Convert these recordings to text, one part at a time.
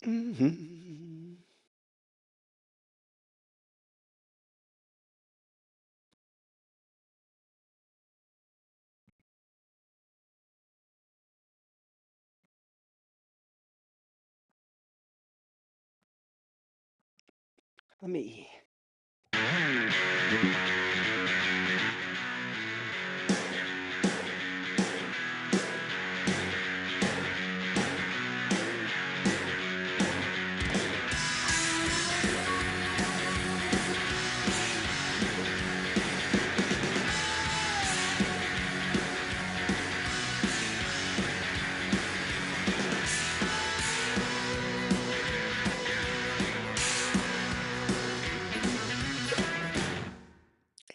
Mhm. Let me.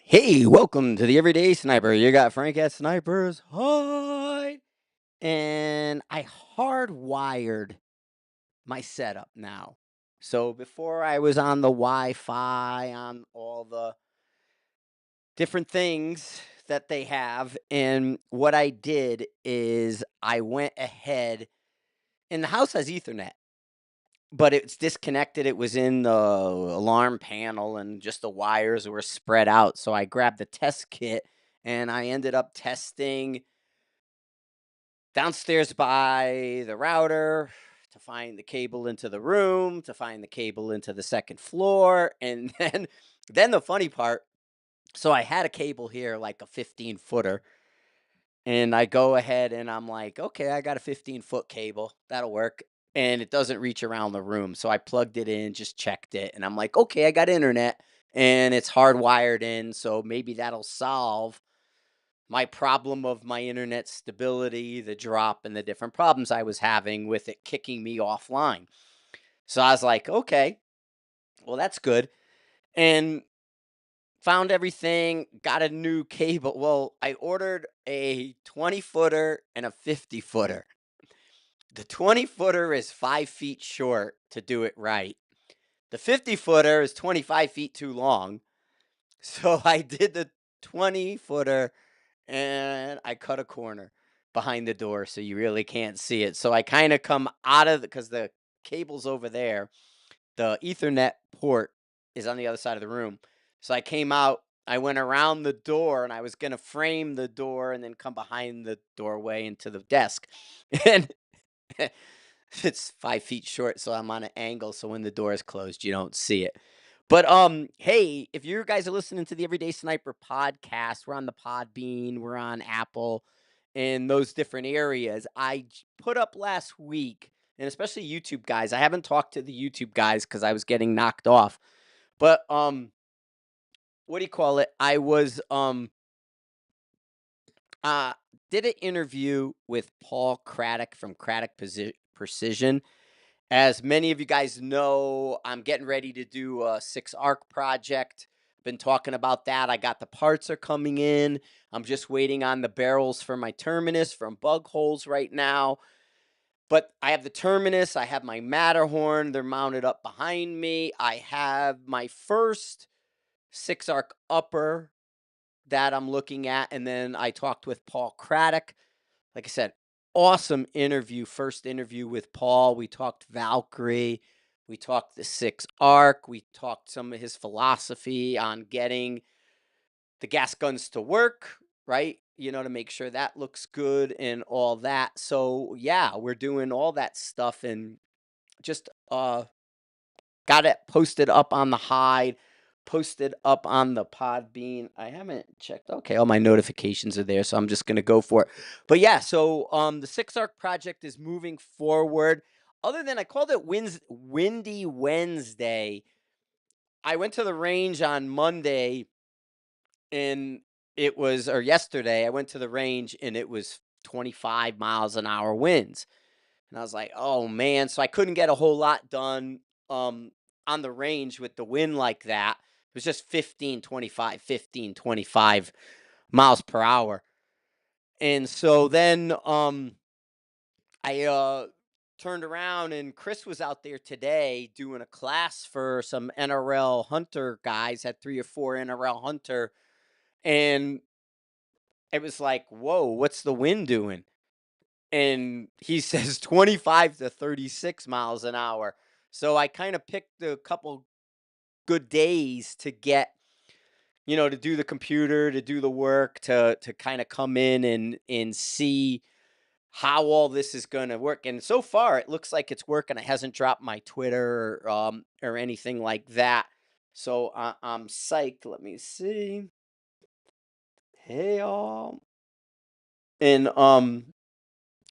Hey, welcome to the Everyday Sniper. You got Frank at Snipers Hide, and I hardwired my setup now. So before I was on the Wi-Fi, on all the different things that they have, and what I did is I went ahead, and the house has Ethernet. But it's disconnected, it was in the alarm panel and just the wires were spread out, so I grabbed the test kit, and I ended up testing downstairs by the router to find the cable into the room, to find the cable into the 2nd floor, and then the funny part, so I had a cable here, like a 15-footer, and I go ahead and I'm like, "Okay, I got a 15-foot cable, that'll work." And it doesn't reach around the room, so I plugged it in, just checked it, and I'm like, "Okay, I got internet, and it's hardwired in, so maybe that'll solve my problem of my internet stability, the drop, and the different problems I was having with it kicking me offline." So I was like, "Okay, well, that's good." And found everything, got a new cable. Well, I ordered a 20-footer and a 50-footer. The 20-footer is 5 feet short to do it right. The 50-footer is 25 feet too long. So I did the 20-footer and I cut a corner behind the door so you really can't see it. So I kind of come out of because the cable's over there. The Ethernet port is on the other side of the room. So I came out, I went around the door and I was going to frame the door and then come behind the doorway into the desk. And it's 5 feet short, so I'm on an angle, so when the door is closed, you don't see it. But, hey, if you guys are listening to the Everyday Sniper podcast, we're on the Podbean, we're on Apple, and those different areas. Put up last week, and especially YouTube guys. I haven't talked to the YouTube guys because I was getting knocked off. But, what do you call it? I was, uh, did an interview with Paul Craddock from Craddock Precision. As many of you guys know, I'm getting ready to do a 6 arc project. Been talking about that. I got the parts are coming in. I'm just waiting on the barrels for my terminus from Bug Holes right now. But I have the terminus, I have my Matterhorn, they're mounted up behind me. I have my first 6 arc upper that I'm looking at. And then I talked with Paul Craddock. Like I said, awesome interview. First interview with Paul. We talked Valkyrie. We talked the 6 arc. We talked some of his philosophy on getting the gas guns to work, right? You know, to make sure that looks good and all that. So yeah, we're doing all that stuff and just got it posted up on the hide, posted up on the Podbean. I haven't checked. Okay, all my notifications are there, so I'm just gonna go for it. But yeah, so the 6 arc project is moving forward. Other than I called it Windy Wednesday. I went to the range on Monday and it was or yesterday, I went to the range and it was 25 miles an hour winds. And I was like, "Oh, man." So I couldn't get a whole lot done, on the range with the wind like that. It was just 15, 25 miles per hour. And so then, I, turned around and Chris was out there today doing a class for some NRL hunter guys, had 3 or 4 NRL hunter, and it was like, "Whoa, what's the wind doing?" and he says 25 to 36 miles an hour. So I kind of picked a couple good days to get, to do the computer, to do the work, to kind of come in and see how all this is going to work. And so far, it looks like it's working. I hasn't dropped my Twitter or anything like that. So I'm psyched. Let me see. Hey, all. And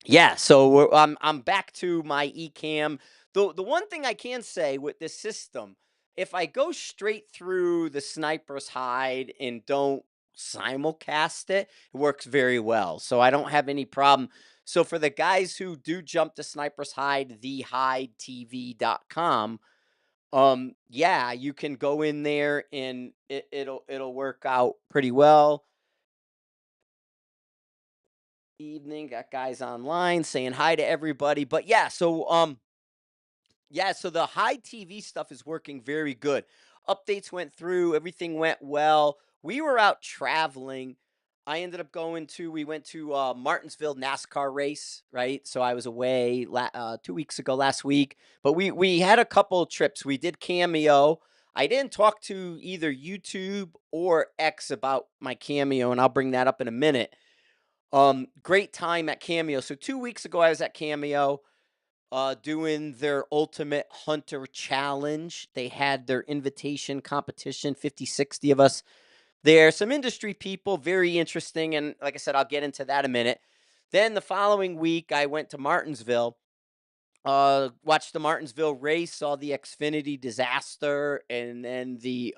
yeah, so I'm back to my eCam. The one thing I can say with this system, if I go straight through the sniper's hide and don't simulcast it, it works very well. So I don't have any problem. So for the guys who do jump to sniper's hide, thehidetv.com, yeah, you can go in there and it'll work out pretty well. Evening, got guys online saying hi to everybody. But yeah, so the high TV stuff is working very good. Updates went through, everything went well. We were out traveling. I ended up we went to Martinsville NASCAR race, right? So I was away 2 weeks ago, last week. But we had a couple trips. We did Cameo. I didn't talk to either YouTube or X about my Cameo, and I'll bring that up in a minute. Great time at Cameo. So 2 weeks ago, I was at Cameo doing their Ultimate Hunter Challenge. They had their invitation competition, 50, 60 of us there. Some industry people, very interesting. And like I said, I'll get into that in a minute. Then the following week, I went to Martinsville, watched the Martinsville race, saw the Xfinity disaster, and then the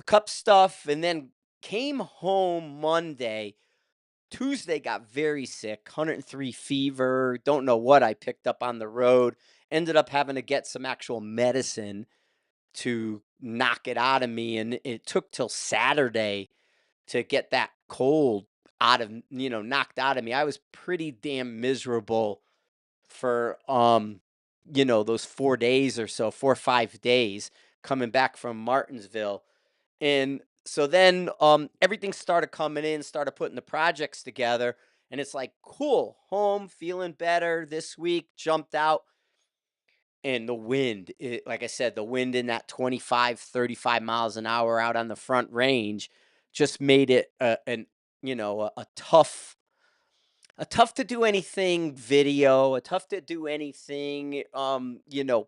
Cup stuff, and then came home Monday. Tuesday got very sick, 103 fever. Don't know what I picked up on the road. Ended up having to get some actual medicine to knock it out of me. And it took till Saturday to get that cold out of, knocked out of me. I was pretty damn miserable for, those 4 days or so, 4 or 5 days coming back from Martinsville. And so then everything started coming in, started putting the projects together. And it's like, cool, home, feeling better this week, jumped out. And the wind, like I said, the wind in that 25, 35 miles an hour out on the front range just made it a tough to do anything video, a tough to do anything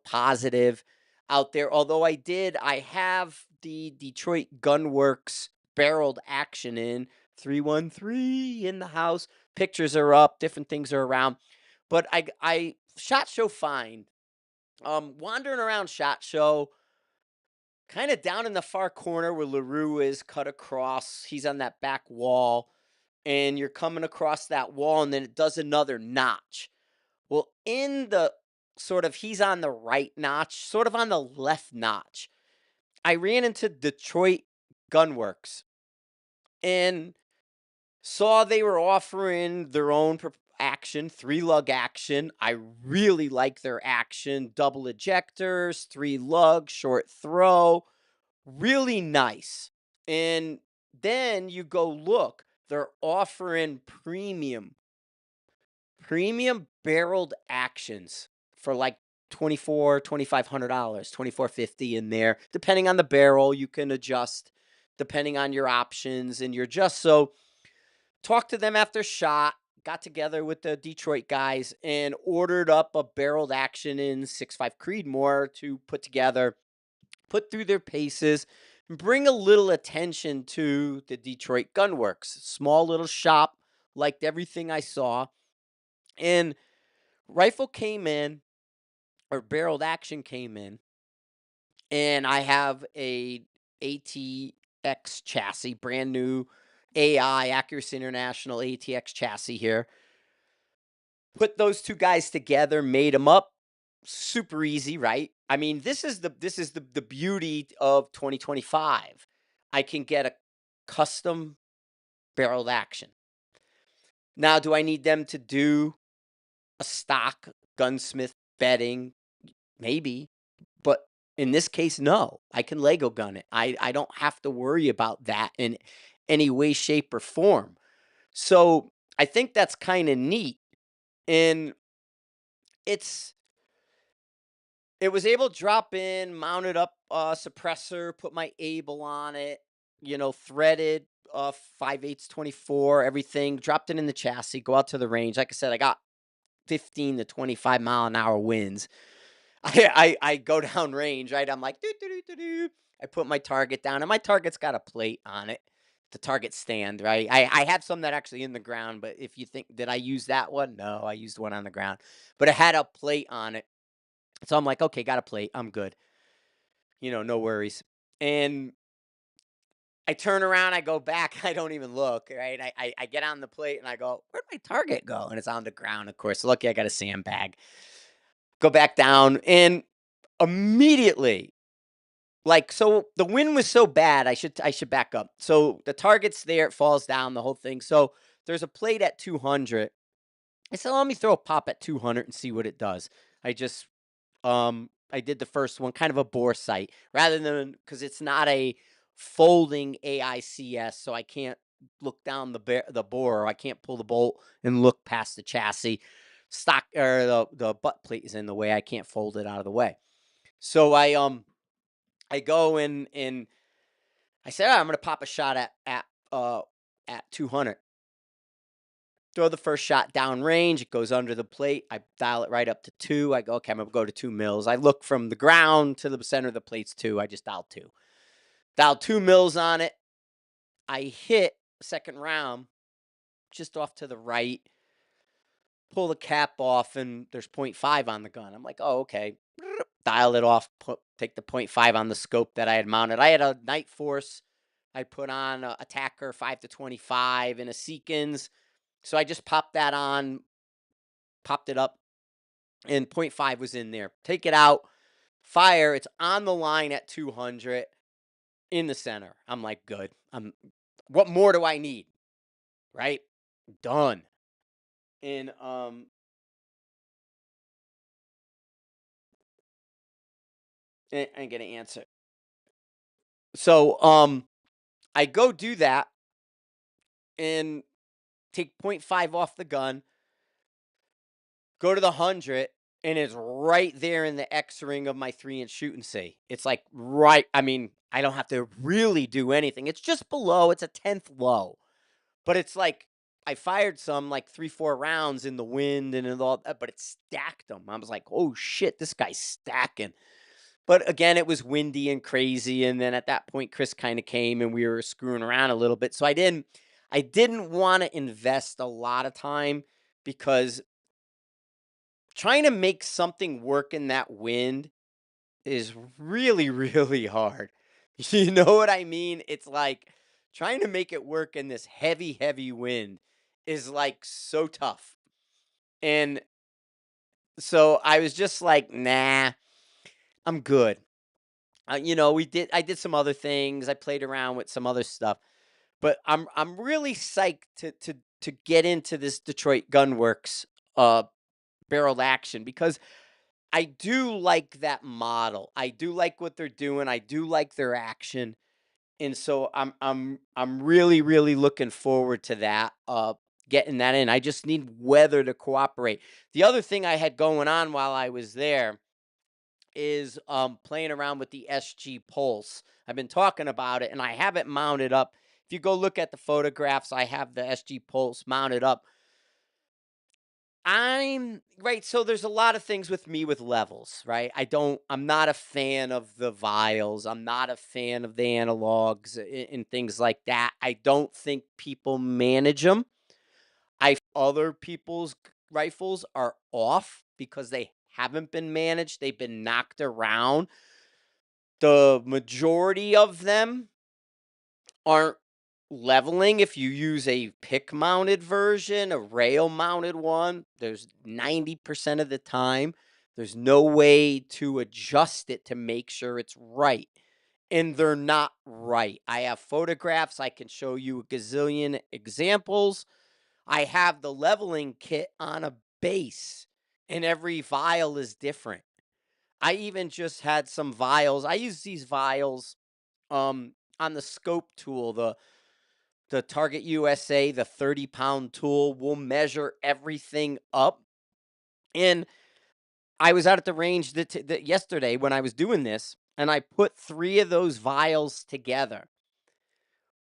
positive out there. Although I have the Detroit Gunworks barreled action in 313 in the house. Pictures are up, different things are around. But I shot show fine. Wandering around shot show, kind of down in the far corner where LaRue is cut across. He's on that back wall and you're coming across that wall and then it does another notch. Well, in the he's on the right notch, sort of on the left notch. I ran into Detroit Gunworks and saw they were offering their own action, 3 lug action. I really like their action, double ejectors, 3 lug, short throw, really nice. And then you go look, they're offering premium barreled actions for like 2500 dollars, 2450 in there. Depending on the barrel, you can adjust depending on your options and your just so talked to them after shot, got together with the Detroit guys and ordered up a barreled action in 6.5 Creedmoor to put together, put through their paces, and bring a little attention to the Detroit Gunworks. Small little shop, liked everything I saw. And rifle came in, or barreled action came in, and I have a ATX chassis, brand new AI, Accuracy International ATX chassis here. Put those two guys together, made them up. Super easy, right? I mean, this is the beauty of 2025. I can get a custom barreled action. Now, do I need them to do a stock gunsmith bedding? Maybe, but in this case, no. I can Lego gun it. I don't have to worry about that in any way, shape, or form. So I think that's kind of neat. And it's it was able to drop in, mounted up suppressor, put my Able on it, threaded 5/8 24, everything, dropped it in the chassis, go out to the range. Like I said, I got 15 to 25-mile-an-hour winds. I go down range, right? I'm like, doo, doo, doo, doo, doo. I put my target down, and my target's got a plate on it, the target stand, right? I have some that actually in the ground, but if you think, did I use that one? No, I used one on the ground, but it had a plate on it. So I'm like, okay, got a plate. I'm good. No worries. And I turn around, I go back, I don't even look, right? I get on the plate and I go, where'd my target go? And it's on the ground, of course. Lucky I got a sandbag. Go back down, and immediately, like, so the wind was so bad, I should back up. So the target's there, it falls down, the whole thing. So there's a plate at 200. I said, let me throw a pop at 200 and see what it does. I did the first one, kind of a bore sight, rather than, because it's not a folding AICS, so I can't look down the bore. I can't pull the bolt and look past the chassis. Stock, or the butt plate is in the way. I can't fold it out of the way. So I go in, and I said, I'm gonna pop a shot at 200. Throw the first shot down range. It goes under the plate. I dial it right up to 2. I go, okay, I'm gonna go to 2 mils. I look from the ground to the center of the plates 2. I just dialed 2. Dialed 2 mils on it. I hit second round just off to the right. Pull the cap off, and there's .5 on the gun. I'm like, oh, okay. Dial it off. Take the .5 on the scope that I had mounted. I had a Night Force. I put on a Attacker 5 to 25 and a Seekins. So I just popped that on, popped it up, and .5 was in there. Take it out, fire. It's on the line at 200 in the center. I'm like, good. What more do I need? Right? Done. And I get an answer. So I go do that and take .5 off the gun, go to the 100, and it's right there in the X ring of my 3-inch shooting C. It's like right, I mean, I don't have to really do anything. It's just below, it's a 10th low. But it's like I fired some like 3, 4 rounds in the wind and in all that, but it stacked them. I was like, oh shit, this guy's stacking. But again, it was windy and crazy. And then at that point, Chris kind of came and we were screwing around a little bit. So I didn't want to invest a lot of time, because trying to make something work in that wind is really, really hard. You know what I mean? It's like trying to make it work in this heavy, heavy wind is like so tough. And so I was just like, nah, I'm good. I did some other things. I played around with some other stuff, but I'm really psyched to get into this Detroit Gunworks uh barreled action, because I do like that model. I do like what they're doing. I do like their action. And so I'm really, really looking forward to that, getting that in. I just need weather to cooperate. The other thing I had going on while I was there is playing around with the SG Pulse. I've been talking about it, and I have it mounted up. If you go look at the photographs, I have the SG Pulse mounted up. I'm right. So there's a lot of things with me with levels, right? I'm not a fan of the vials. I'm not a fan of the analogs and things like that. I don't think people manage them. Other people's rifles are off because they haven't been managed. They've been knocked around. The majority of them aren't leveling. If you use a pick mounted version, a rail mounted one, there's 90% of the time, there's no way to adjust it to make sure it's right. And they're not right. I have photographs. I can show you a gazillion examples. I have the leveling kit on a base, and every vial is different. I even just had some vials. I use these vials on the scope tool, the Target USA, the 30-pound tool will measure everything up. And I was out at the range yesterday when I was doing this, and I put 3 of those vials together.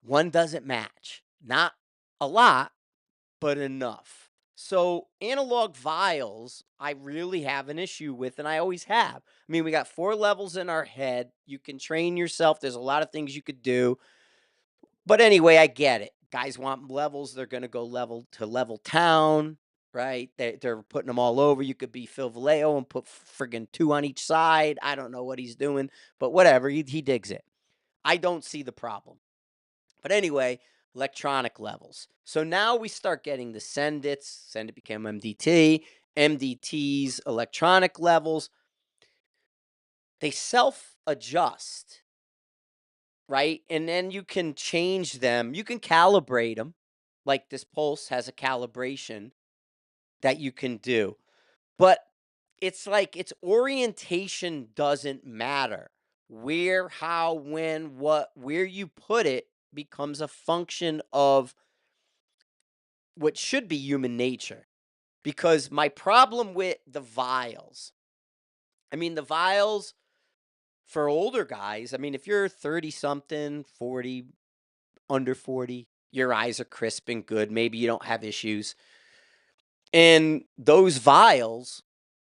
One doesn't match. Not a lot, but enough. So analog vials, I really have an issue with, and I always have. I mean, we got 4 levels in our head. You can train yourself. There's a lot of things you could do. But anyway, I get it. Guys want levels. They're going to go level to level town, right? They're putting them all over. You could be Phil Vallejo and put friggin' 2 on each side. I don't know what he's doing, but whatever. He digs it. I don't see the problem. But anyway, electronic levels. So now we start getting the Sendits. Sendit became MDT. MDT's electronic levels. They self adjust, right? And then you can change them. You can calibrate them. Like this pulse has a calibration that you can do. But it's like its orientation doesn't matter. Where, how, when, what, where you put it becomes a function of what should be human nature. Because my problem with the vials, I mean, the vials for older guys, I mean, if you're 30 something, 40, under 40, your eyes are crisp and good. Maybe you don't have issues. And those vials,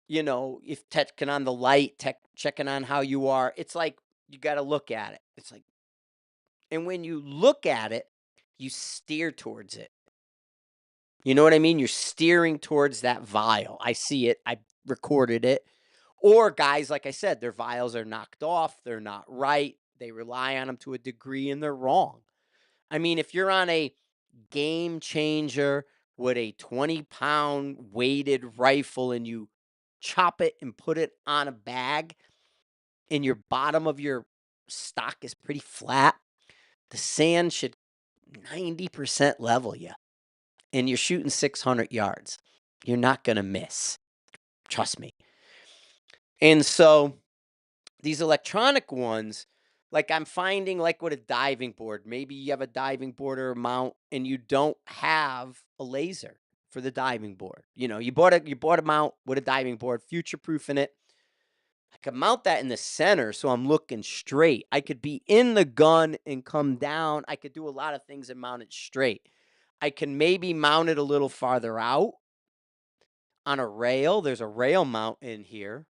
if checking on the light, checking on how you are, it's like you got to look at it. It's like, and when you look at it, you steer towards it. You know what I mean? You're steering towards that vial. I see it. I recorded it. Or guys, like I said, their vials are knocked off. They're not right. They rely on them to a degree and they're wrong. I mean, if you're on a game changer with a 20-pound weighted rifle and you chop it and put it on a bag and your bottom of your stock is pretty flat, the sand should 90% level you. And you're shooting 600 yards. You're not going to miss. Trust me. And so these electronic ones, like I'm finding like with a diving board, maybe you have a diving board or a mount and you don't have a laser for the diving board. You bought a mount with a diving board, future proofing it. I could mount that in the center so I'm looking straight. I could be in the gun and come down. I could do a lot of things and mount it straight. I can maybe mount it a little farther out on a rail. There's a rail mount in here,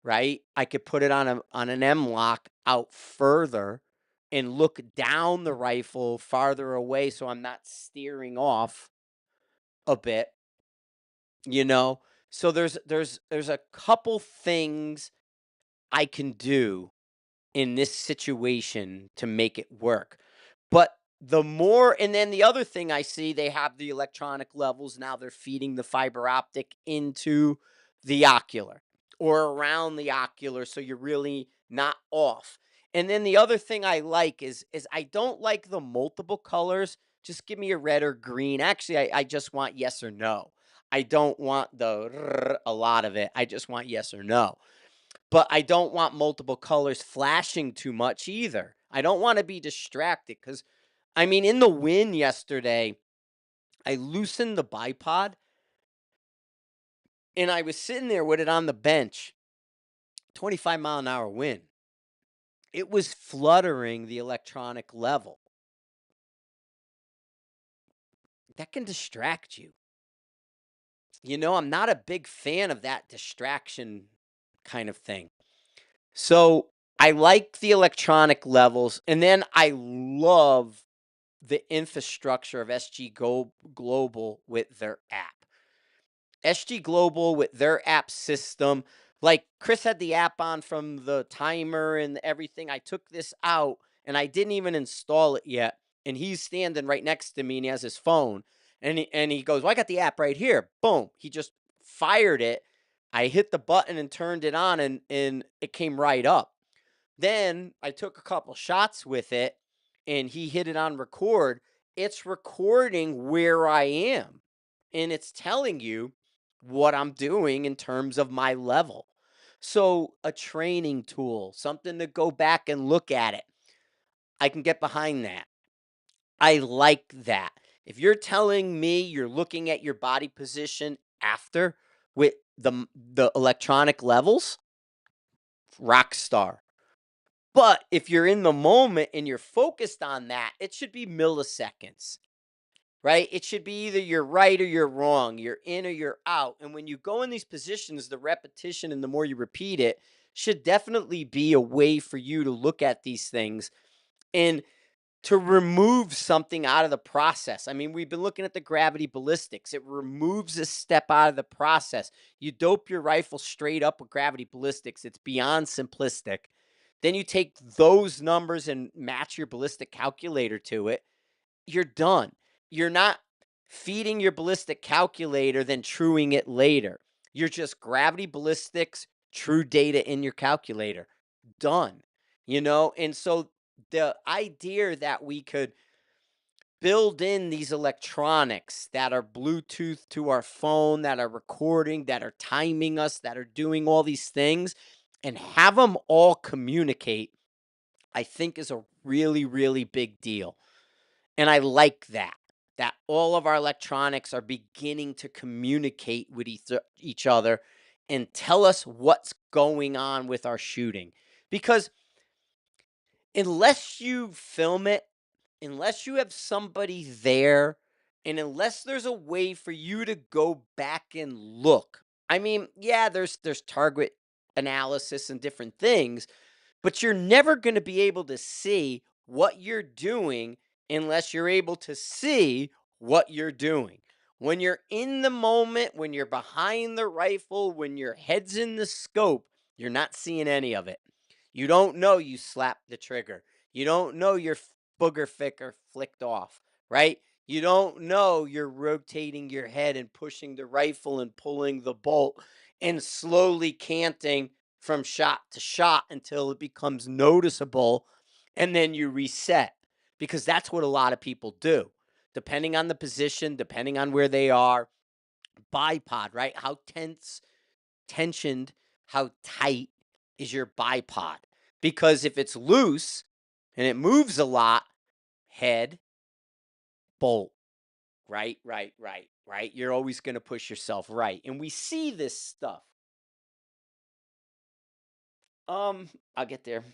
right? I could put it on an M lock out further and look down the rifle farther away so I'm not steering off a bit, you know? So there's a couple things I can do in this situation to make it work. But and then the other thing I see, they have the electronic levels. Now they're feeding the fiber optic into the ocular or around the ocular. So you're really not off. And then the other thing I like is I don't like the multiple colors. Just give me a red or green. Actually, I just want yes or no. I don't want a lot of it. I just want yes or no. But I don't want multiple colors flashing too much either. I don't want to be distracted because, I mean, in the wind yesterday, I loosened the bipod and I was sitting there with it on the bench, 25-mile-an-hour wind. It was fluttering the electronic level. That can distract you. I'm not a big fan of that distraction kind of thing. So I like the electronic levels. And then I love the infrastructure of Global with their app. SG Global with their app system. Like Chris had the app on from the timer and everything. I took this out and I didn't even install it yet. And he's standing right next to me and he has his phone. And he goes, well, I got the app right here. Boom. He just fired it. I hit the button and turned it on and it came right up. Then I took a couple shots with it and he hit it on record. It's recording where I am and it's telling you what I'm doing in terms of my level. So, a training tool, something to go back and look at it. I can get behind that. I like that. If you're telling me you're looking at your body position after, with the electronic levels, rock star. But if you're in the moment and you're focused on that, it should be milliseconds, right? It should be either you're right or you're wrong, you're in or you're out. And when you go in these positions, the repetition and the more you repeat it should definitely be a way for you to look at these things and to remove something out of the process. I mean, we've been looking at the gravity ballistics. It removes a step out of the process. You dope your rifle straight up with gravity ballistics. It's beyond simplistic. Then you take those numbers and match your ballistic calculator to it. You're done. You're not feeding your ballistic calculator, then truing it later. You're just gravity ballistics, true data in your calculator. Done. And so the idea that we could build in these electronics that are Bluetooth to our phone, that are recording, that are timing us, that are doing all these things, and have them all communicate, I think is a really, really big deal. And I like that all of our electronics are beginning to communicate with each other and tell us what's going on with our shooting. Because unless you film it, unless you have somebody there, and unless there's a way for you to go back and look. I mean, yeah, there's target analysis and different things, but you're never going to be able to see what you're doing unless you're able to see what you're doing. When you're in the moment, when you're behind the rifle, when your head's in the scope, you're not seeing any of it. You don't know you slapped the trigger. You don't know your booger ficker flicked off, right? You don't know you're rotating your head and pushing the rifle and pulling the bolt and slowly canting from shot to shot until it becomes noticeable, and then you reset, because that's what a lot of people do. Depending on the position, depending on where they are, bipod, right? How tensioned, how tight is your bipod? Because if it's loose and it moves a lot, head, bolt, right, right, right, right. You're always going to push yourself right. And we see this stuff. I'll get there.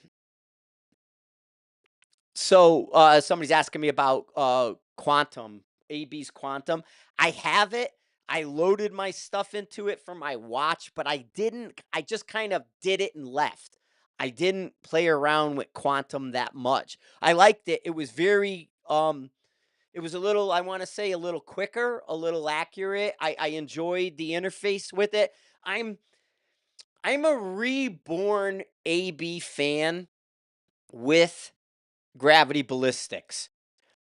So somebody's asking me about quantum, AB's quantum. I have it. I loaded my stuff into it for my watch, but I just kind of did it and left. I didn't play around with quantum that much. I liked it. It was very it was a little, I want to say, a little quicker, a little accurate. I enjoyed the interface with it. I'm I'm a reborn AB fan with gravity ballistics.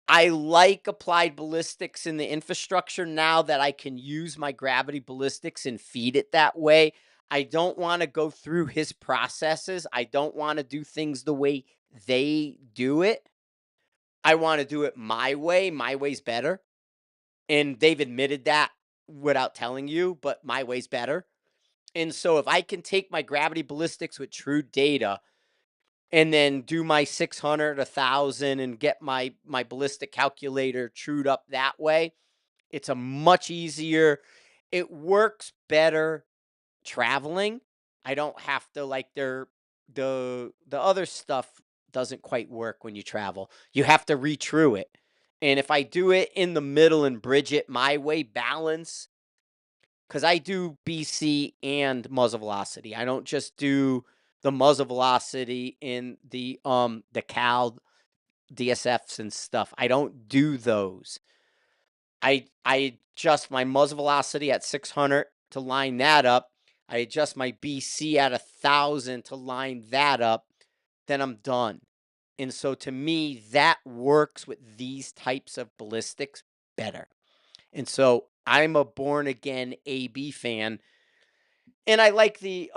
I like applied ballistics in the infrastructure now that I can use my gravity ballistics and feed it that way. I don't want to go through his processes. I don't want to do things the way they do it. I want to do it my way. My way's better. And they've admitted that without telling you, but my way's better. And so if I can take my gravity ballistics with true data and then do my 600, 1,000, and get my ballistic calculator trued up that way, it's a much easier. It works better traveling. I don't have to, like, the other stuff doesn't quite work when you travel. You have to retrue it. And if I do it in the middle and bridge it my way, balance, because I do BC and muzzle velocity. I don't just do the muzzle velocity in the Cal DSFs and stuff. I don't do those. I adjust my muzzle velocity at 600 to line that up. I adjust my BC at 1,000 to line that up. Then I'm done. And so to me, that works with these types of ballistics better. And so I'm a born again AB fan, and I like the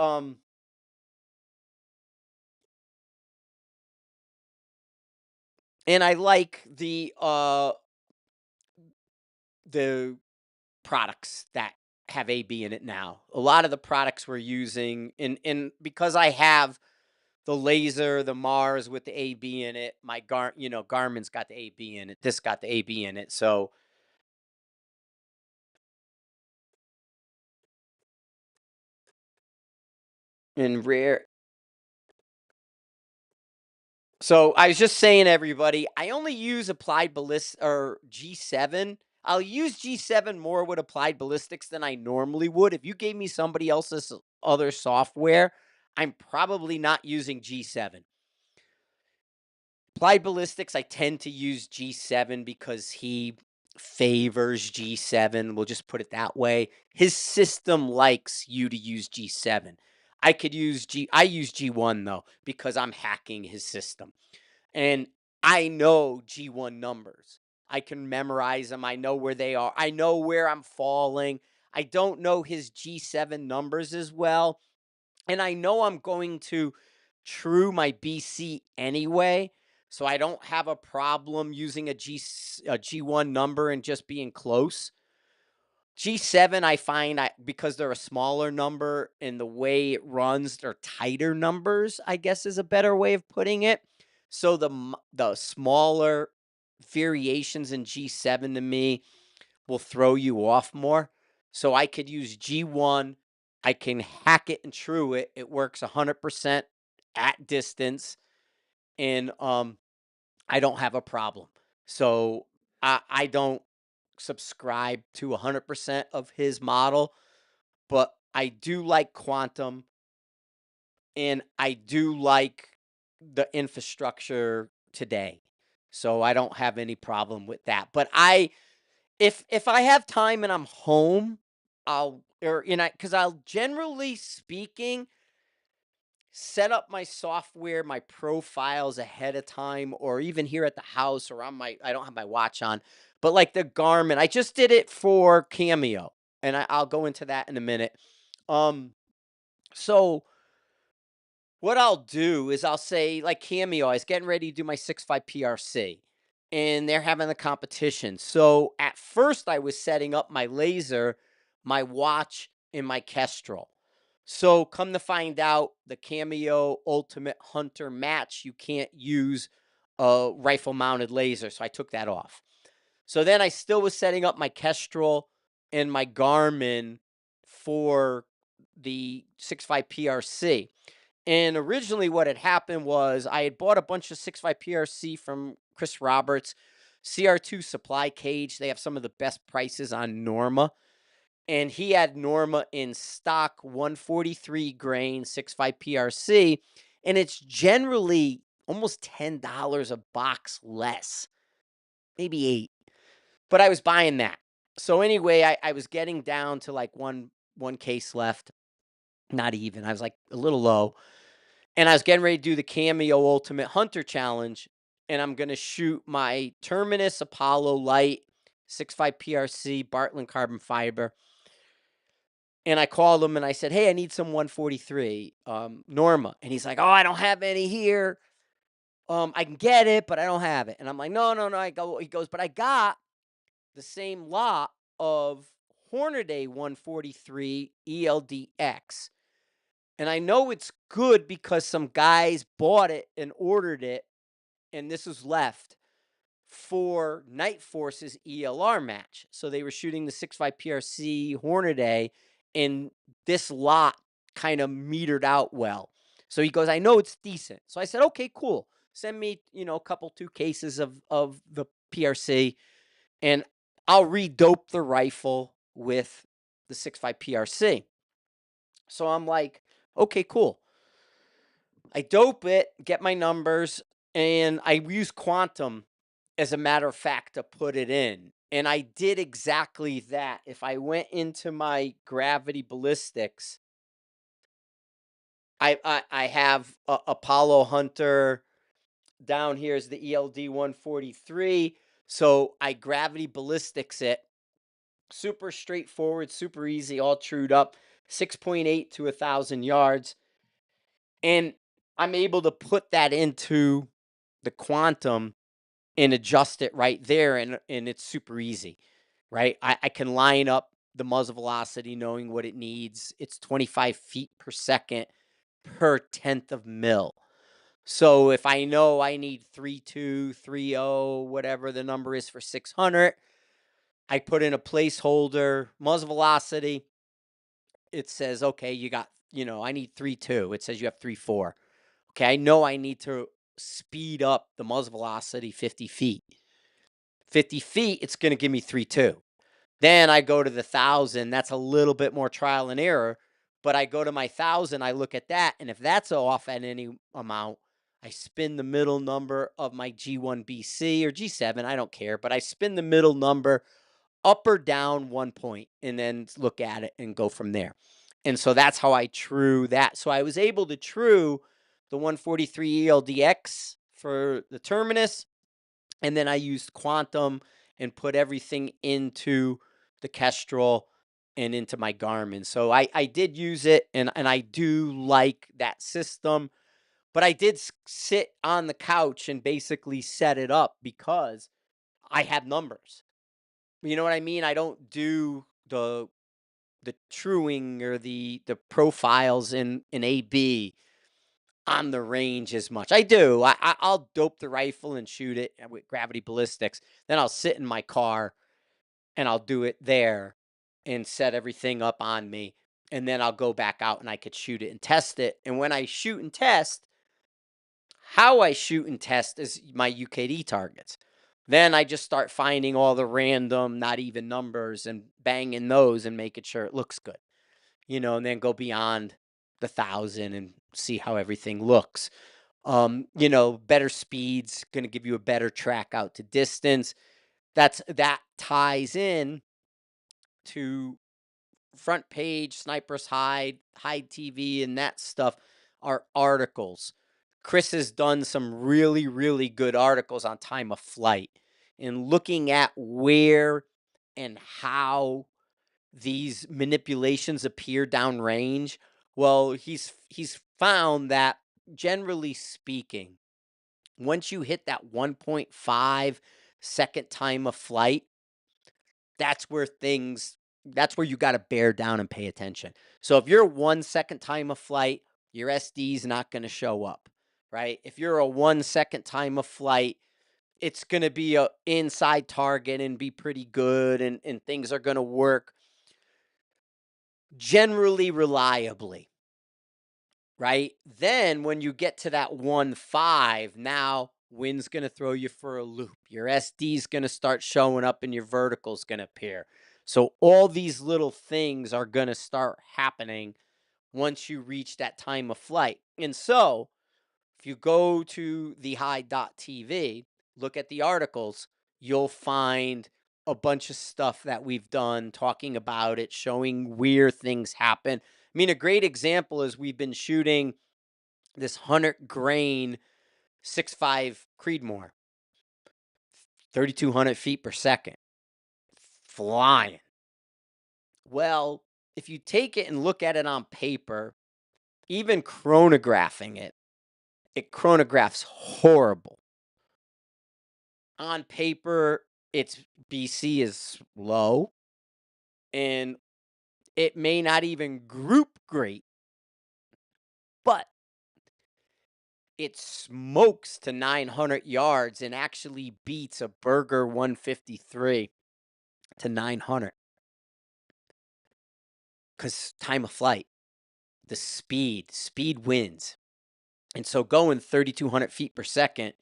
products that have AB in it now. A lot of the products we're using, and because I have the laser, the Mars with the AB in it, my Garmin's got the AB in it. This got the AB in it. So in rare. So I was just saying, everybody, I only use applied ballist or G7. I'll use G7 more with applied ballistics than I normally would. If you gave me somebody else's other software, I'm probably not using G7. Applied ballistics, I tend to use G7 because he favors G7. We'll just put it that way. His system likes you to use G7. I use G1 though because I'm hacking his system. And I know G1 numbers. I can memorize them. I know where they are. I know where I'm falling. I don't know his G7 numbers as well. And I know I'm going to true my BC anyway. So I don't have a problem using a G1 number and just being close. G7, I find because they're a smaller number and the way it runs, they're tighter numbers, I guess is a better way of putting it. So the smaller variations in G7 to me will throw you off more. So I could use G1. I can hack it and true it. It works 100% at distance, and I don't have a problem. So I don't subscribe to 100% of his model, but I do like quantum and I do like the infrastructure today. So I don't have any problem with that. But if I have time and I'm home, cuz I'll generally speaking set up my software, my profiles ahead of time, or even here at the house or on I don't have my watch on, but like the Garmin, I just did it for Cameo, and I'll go into that in a minute. Um, so what I'll do is I'll say, like Cameo, I was getting ready to do my 6.5 PRC, and they're having the competition. So at first, I was setting up my laser, my watch, and my Kestrel. So come to find out, the Cameo Ultimate Hunter match, you can't use a rifle mounted laser. So I took that off. So then I still was setting up my Kestrel and my Garmin for the 6.5 PRC. And originally, what had happened was I had bought a bunch of 6.5 PRC from Chris Roberts, CR2 Supply Cage. They have some of the best prices on Norma. And he had Norma in stock 143 grain 6.5 PRC. And it's generally almost $10 a box less, maybe eight. But I was buying that. So anyway, I was getting down to like one case left. Not even. I was like a little low. And I was getting ready to do the Cameo Ultimate Hunter Challenge, and I'm going to shoot my Terminus Apollo Light 6.5 PRC Bartland carbon fiber. And I called him and I said, "Hey, I need some 143 Norma." And he's like, "Oh, I don't have any here. I can get it, but I don't have it." And I'm like, "No, no, no." He goes, "But I got the same lot of Hornady 143 ELDX. And I know it's good because some guys bought it and ordered it, and this was left for Night Force's ELR match. So they were shooting the 6.5 PRC Hornady, and this lot kind of metered out well." So he goes, "I know it's decent." So I said, "Okay, cool. Send me, a couple, 2 cases of the PRC, and I'll redope the rifle with the 6.5 PRC." So I'm like, "Okay, cool." I dope it, get my numbers, and I use quantum as a matter of fact to put it in. And I did exactly that. If I went into my gravity ballistics, I have Apollo Hunter down here is the ELD 143. So I gravity ballistics it. Super straightforward, super easy, all trued up, 6.8 to 1,000 yards. And I'm able to put that into the quantum and adjust it right there. And it's super easy, right? I can line up the muzzle velocity knowing what it needs. It's 25 feet per second per tenth of mil. So if I know I need 3.2, 3.0, whatever the number is for 600, I put in a placeholder muzzle velocity, it says, okay, you got, I need 3.2. It says you have 3.4. Okay, I know I need to speed up the muzzle velocity 50 feet. 50 feet, it's going to give me 3.2. Then I go to the 1,000. That's a little bit more trial and error. But I go to my 1,000, I look at that. And if that's off at any amount, I spin the middle number of my G1BC or G7. I don't care. But I spin the middle number up or down 1 point and then look at it and go from there. And so that's how I true that. So I was able to true the 143 ELDX for the Terminus. And then I used Quantum and put everything into the Kestrel and into my Garmin. So I did use it, and I do like that system. But I did sit on the couch and basically set it up because I have numbers. You know what I mean? I don't do the truing or the profiles in AB on the range as much. I do. I'll dope the rifle and shoot it with gravity ballistics. Then I'll sit in my car and I'll do it there and set everything up on me. And then I'll go back out and I could shoot it and test it. And when I shoot and test, how I shoot and test is my UKD targets. Then I just start finding all the random, not even numbers and banging those and making sure it looks good, and then go beyond the 1,000 and see how everything looks. Better speeds going to give you a better track out to distance. That ties in to Front Page, Sniper's Hide TV, and that stuff are articles. Chris has done some really, really good articles on time of flight and looking at where and how these manipulations appear downrange. Well, he's found that generally speaking, once you hit that 1.5 second time of flight, that's where you got to bear down and pay attention. So if you're 1 second time of flight, your SD is not going to show up, right? If you're a 1 second time of flight, it's going to be a inside target and be pretty good, and things are going to work generally reliably, right? Then when you get to that 1.5, now wind's going to throw you for a loop. Your SD is going to start showing up and your vertical is going to appear. So all these little things are going to start happening once you reach that time of flight. And so if you go to the high.tv, look at the articles, you'll find a bunch of stuff that we've done talking about it, showing where things happen. I mean, a great example is we've been shooting this 100 grain 6.5 Creedmoor, 3,200 feet per second, flying. Well, if you take it and look at it on paper, even chronographing it, it chronographs horrible. On paper, its BC is low, and it may not even group great, but it smokes to 900 yards and actually beats a Berger 153 to 900. Because time of flight, the speed wins. And so going 3,200 feet per second,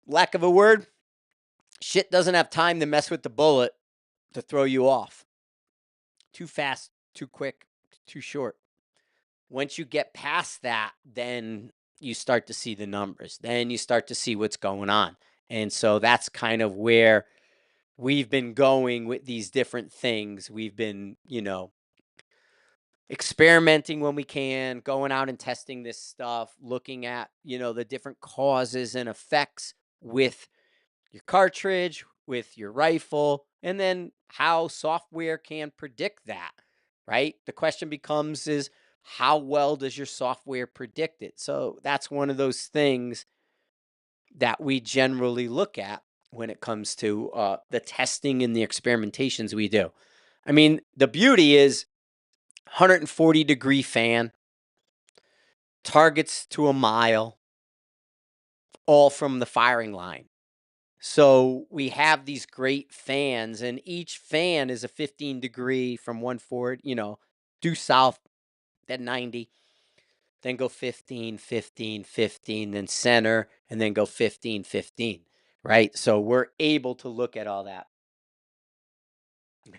lack of a word, shit doesn't have time to mess with the bullet to throw you off. Too fast, too quick, too short. Once you get past that, then you start to see the numbers. Then you start to see what's going on. And so that's kind of where we've been going with these different things. We've been, experimenting when we can, going out and testing this stuff, looking at, the different causes and effects with your cartridge, with your rifle, and then how software can predict that, right? The question becomes is how well does your software predict it? So that's one of those things that we generally look at when it comes to the testing and the experimentations we do. I mean, the beauty is 140-degree fan, targets to a mile, all from the firing line. So we have these great fans, and each fan is a 15 degree from one forward, due south, then 90, then go 15, 15, 15, then center, and then go 15, 15. Right. So we're able to look at all that.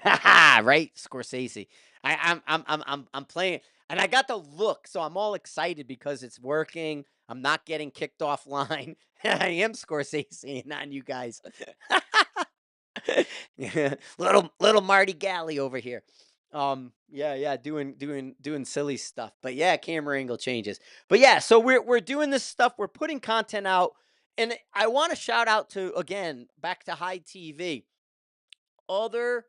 Right, Scorsese. I'm playing, and I got the look, so I'm all excited because it's working. I'm not getting kicked offline. I am Scorsese, and not you guys. Yeah, little Marty Galley over here. Yeah, yeah, doing silly stuff. But yeah, camera angle changes. But yeah, so we're doing this stuff. We're putting content out, and I want to shout out to, again, back to High TV, other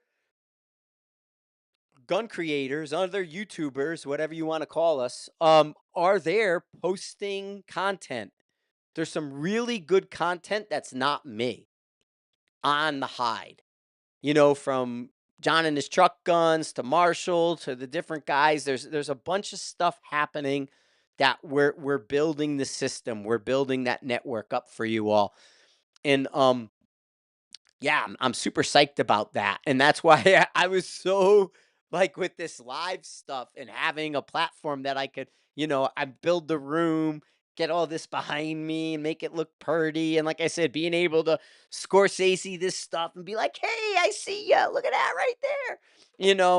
gun creators, other YouTubers, whatever you want to call us, are there posting content. There's some really good content that's not me on the hide. From John and his truck guns to Marshall to the different guys. There's a bunch of stuff happening that we're building the system. We're building that network up for you all. And yeah, I'm super psyched about that, and that's why I was so, like, with this live stuff and having a platform that I could, I build the room, get all this behind me, and make it look pretty, and like I said, being able to Scorsese this stuff and be like, "Hey, I see ya. Look at that right there,"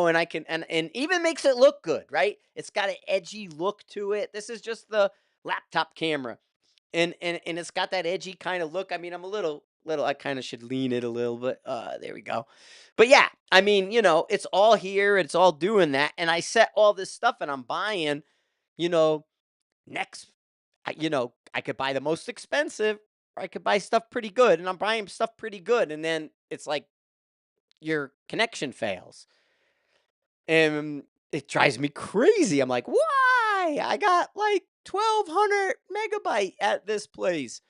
and I can, and even makes it look good, right? It's got an edgy look to it. This is just the laptop camera, and it's got that edgy kind of look. I mean, I'm a little I kind of should lean it a little bit. There we go. But yeah, I mean, it's all here, it's all doing that. And I set all this stuff and I'm buying, you know, next I could buy the most expensive or I could buy stuff pretty good, and I'm buying stuff pretty good, and then it's like your connection fails. And it drives me crazy. I'm like, "Why? I got like 1200 megabyte at this place."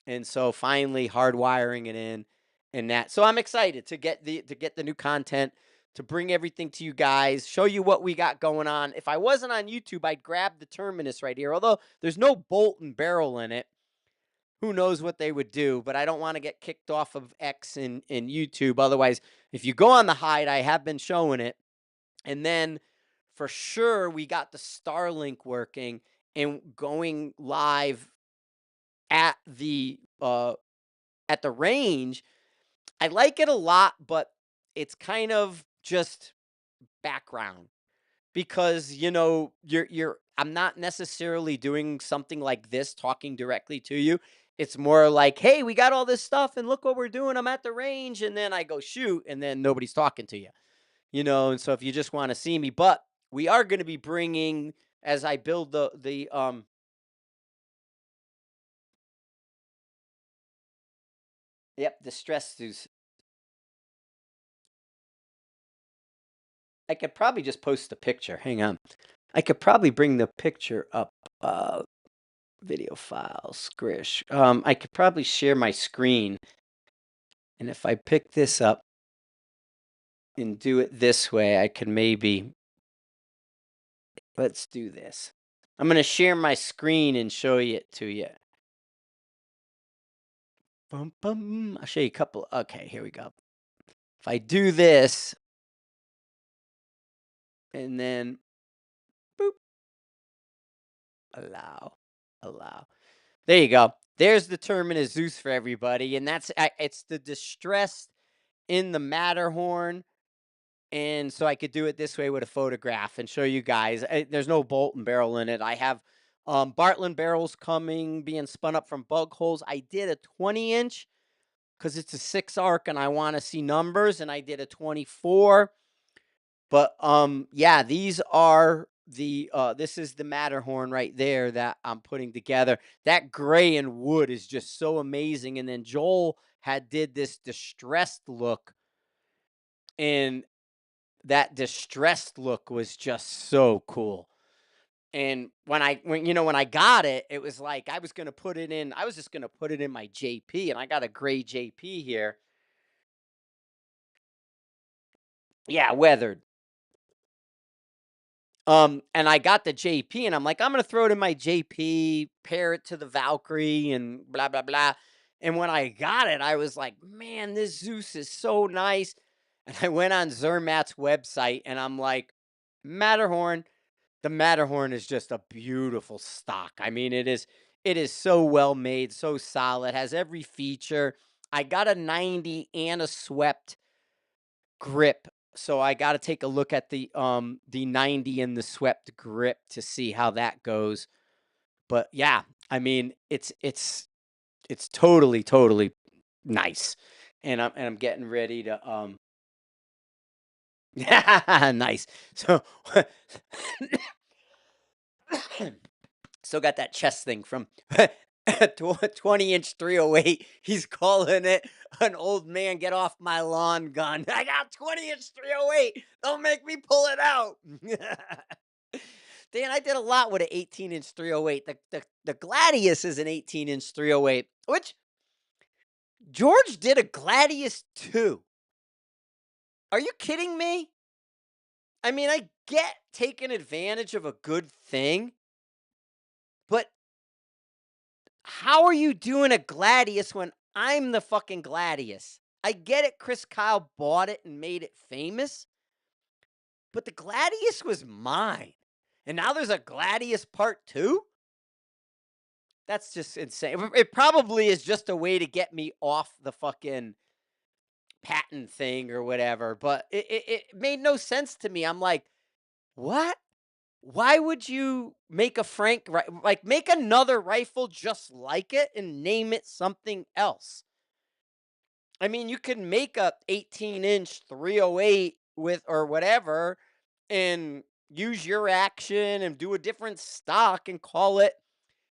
And so finally hardwiring it in and that. So I'm excited to get the new content, to bring everything to you guys, show you what we got going on. If I wasn't on YouTube, I'd grab the Terminus right here. Although there's no bolt and barrel in it. Who knows what they would do, but I don't want to get kicked off of X in YouTube. Otherwise, if you go on the hide, I have been showing it. And then for sure we got the Starlink working and going live at the range. I like it a lot, but it's kind of just background because you're I'm not necessarily doing something like this talking directly to you. It's more like, "Hey, we got all this stuff and look what we're doing. I'm at the range." And then I go shoot and then nobody's talking to you. And so if you just want to see me, but we are going to be bringing, as I build the yep, the stress suits. I could probably just post a picture. Hang on. I could probably bring the picture up. Video file, Scrish. I could probably share my screen. And if I pick this up and do it this way, I can maybe, let's do this. I'm going to share my screen and show it to you. Bum, bum. I'll show you a couple. Okay, here we go. If I do this and then boop, allow. There you go. There's the Terminus Zeus for everybody. And it's the distressed in the Matterhorn. And so I could do it this way with a photograph and show you guys. There's no bolt and barrel in it. I have Bartland barrels coming, being spun up from bug holes. I did a 20-inch because it's a 6 arc and I want to see numbers, and I did a 24. But yeah, these are this is the Matterhorn right there that I'm putting together. That gray and wood is just so amazing. And then Joel did this distressed look, and that distressed look was just so cool. And when I got it, it was like I was just gonna put it in my JP, and I got a gray JP here. Yeah, weathered. And I got the JP, and I'm like, I'm gonna throw it in my JP, pair it to the Valkyrie, and blah blah blah. And when I got it, I was like, man, this Zeus is so nice. And I went on Zermatt's website and I'm like, Matterhorn. The Matterhorn is just a beautiful stock. I mean, it is so well made, so solid, has every feature. I got a 90 and a swept grip. So I got to take a look at the 90 and the swept grip to see how that goes. But yeah, I mean, it's totally nice. And I'm getting ready to nice. So still got that chest thing from 20-inch 308. He's calling it an old man get off my lawn gun. I got 20-inch 308. Don't make me pull it out. Dan, I did a lot with an 18-inch 308. The Gladius is an 18-inch 308, which George did a Gladius too. Are you kidding me? I mean, I get taking advantage of a good thing, but how are you doing a Gladius when I'm the fucking Gladius? I get it, Chris Kyle bought it and made it famous, but the Gladius was mine. And now there's a Gladius part 2? That's just insane. It probably is just a way to get me off the fucking patent thing or whatever, but it made no sense to me. I'm like, what? Why would you make a like make another rifle just like it and name it something else? I mean, you can make a 18-inch 308 with or whatever and use your action and do a different stock and call it,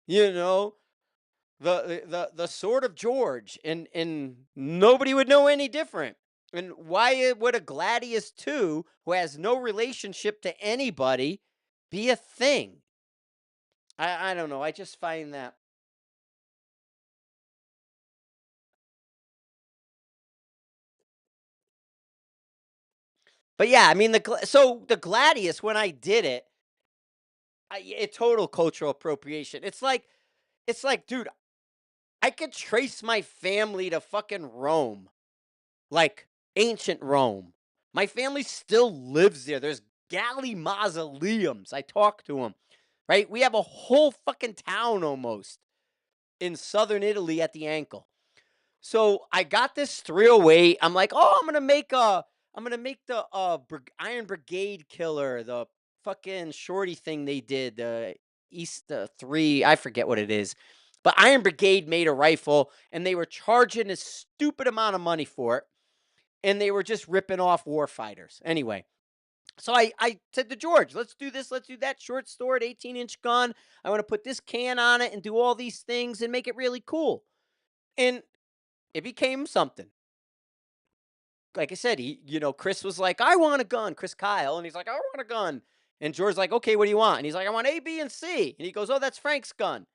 you know, the sword of George, and nobody would know any different. And why would a Gladius 2 who has no relationship to anybody be a thing? I don't know. I just find that. But yeah, I mean so the Gladius when I did it, it total cultural appropriation. It's like, dude, I could trace my family to fucking Rome, like ancient Rome. My family still lives there. There's galley mausoleums. I talk to them, right? We have a whole fucking town almost in southern Italy at the ankle. So I got this 308. I'm like, oh, I'm gonna make the Iron Brigade killer, the fucking shorty thing they did, the East 3, I forget what it is. But Iron Brigade made a rifle and they were charging a stupid amount of money for it. And they were just ripping off warfighters. Anyway, so I said to George, let's do this, let's do that. Short stored 18-inch gun. I want to put this can on it and do all these things and make it really cool. And it became something. Like I said, Chris was like, I want a gun, Chris Kyle. And he's like, I want a gun. And George's like, okay, what do you want? And he's like, I want A, B, and C. And he goes, oh, that's Frank's gun.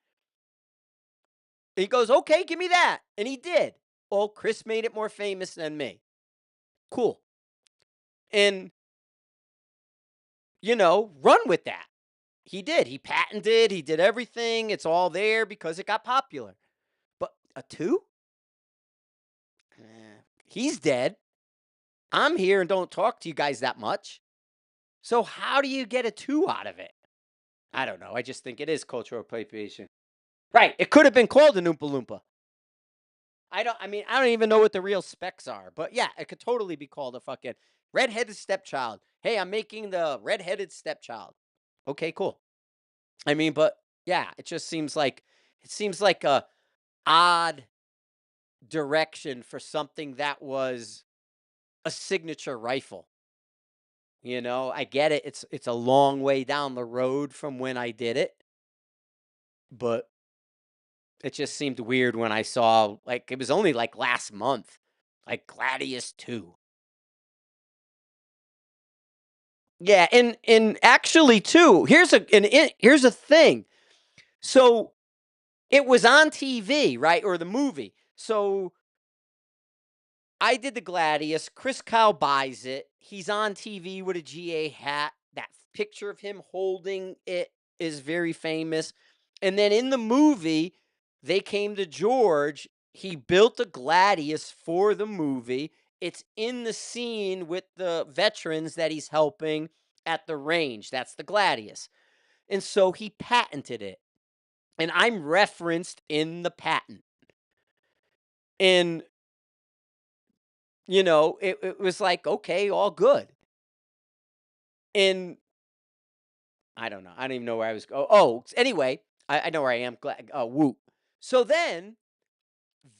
And he goes, okay, give me that. And he did. Well, Chris made it more famous than me. Cool. And, run with that. He did. He patented, he did everything. It's all there because it got popular. But a 2? He's dead. I'm here and don't talk to you guys that much. So how do you get a 2 out of it? I don't know. I just think it is cultural appropriation. Right. It could have been called an Oompa Loompa. I don't even know what the real specs are. But yeah, it could totally be called a fucking redheaded stepchild. Hey, I'm making the redheaded stepchild. Okay, cool. I mean, but yeah, it seems like a odd direction for something that was a signature rifle. I get it. It's a long way down the road from when I did it, but it just seemed weird when I saw like it was only like last month, like Gladius 2. Yeah, and actually too, here's a thing. So it was on TV, right? Or the movie. So I did the Gladius. Chris Kyle buys it. He's on TV with a GA hat. That picture of him holding it is very famous. And then in the movie, they came to George he built a Gladius for the movie. It's in the scene with the veterans that he's helping at the range. That's the Gladius. And so he patented it. And I'm referenced in the patent. And, it was like, okay, all good. And I don't know. I don't even know where I was. Anyway, I know where I am. Whoop. So then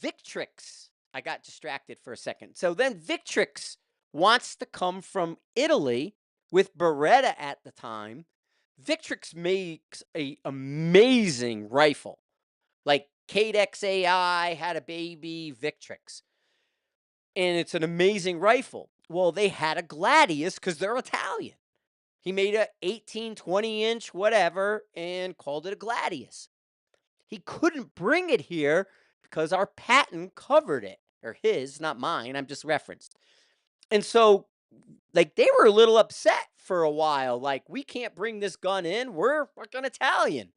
Victrix, I got distracted for a second. So then Victrix wants to come from Italy with Beretta at the time. Victrix makes a amazing rifle. Like Cadex AI had a baby Victrix. And it's an amazing rifle. Well, they had a Gladius because they're Italian. He made a 18, 20-inch, whatever, and called it a Gladius. He couldn't bring it here because our patent covered it. Or his, not mine. I'm just referenced. And so, like, they were a little upset for a while. Like, we can't bring this gun in. We're fucking Italian.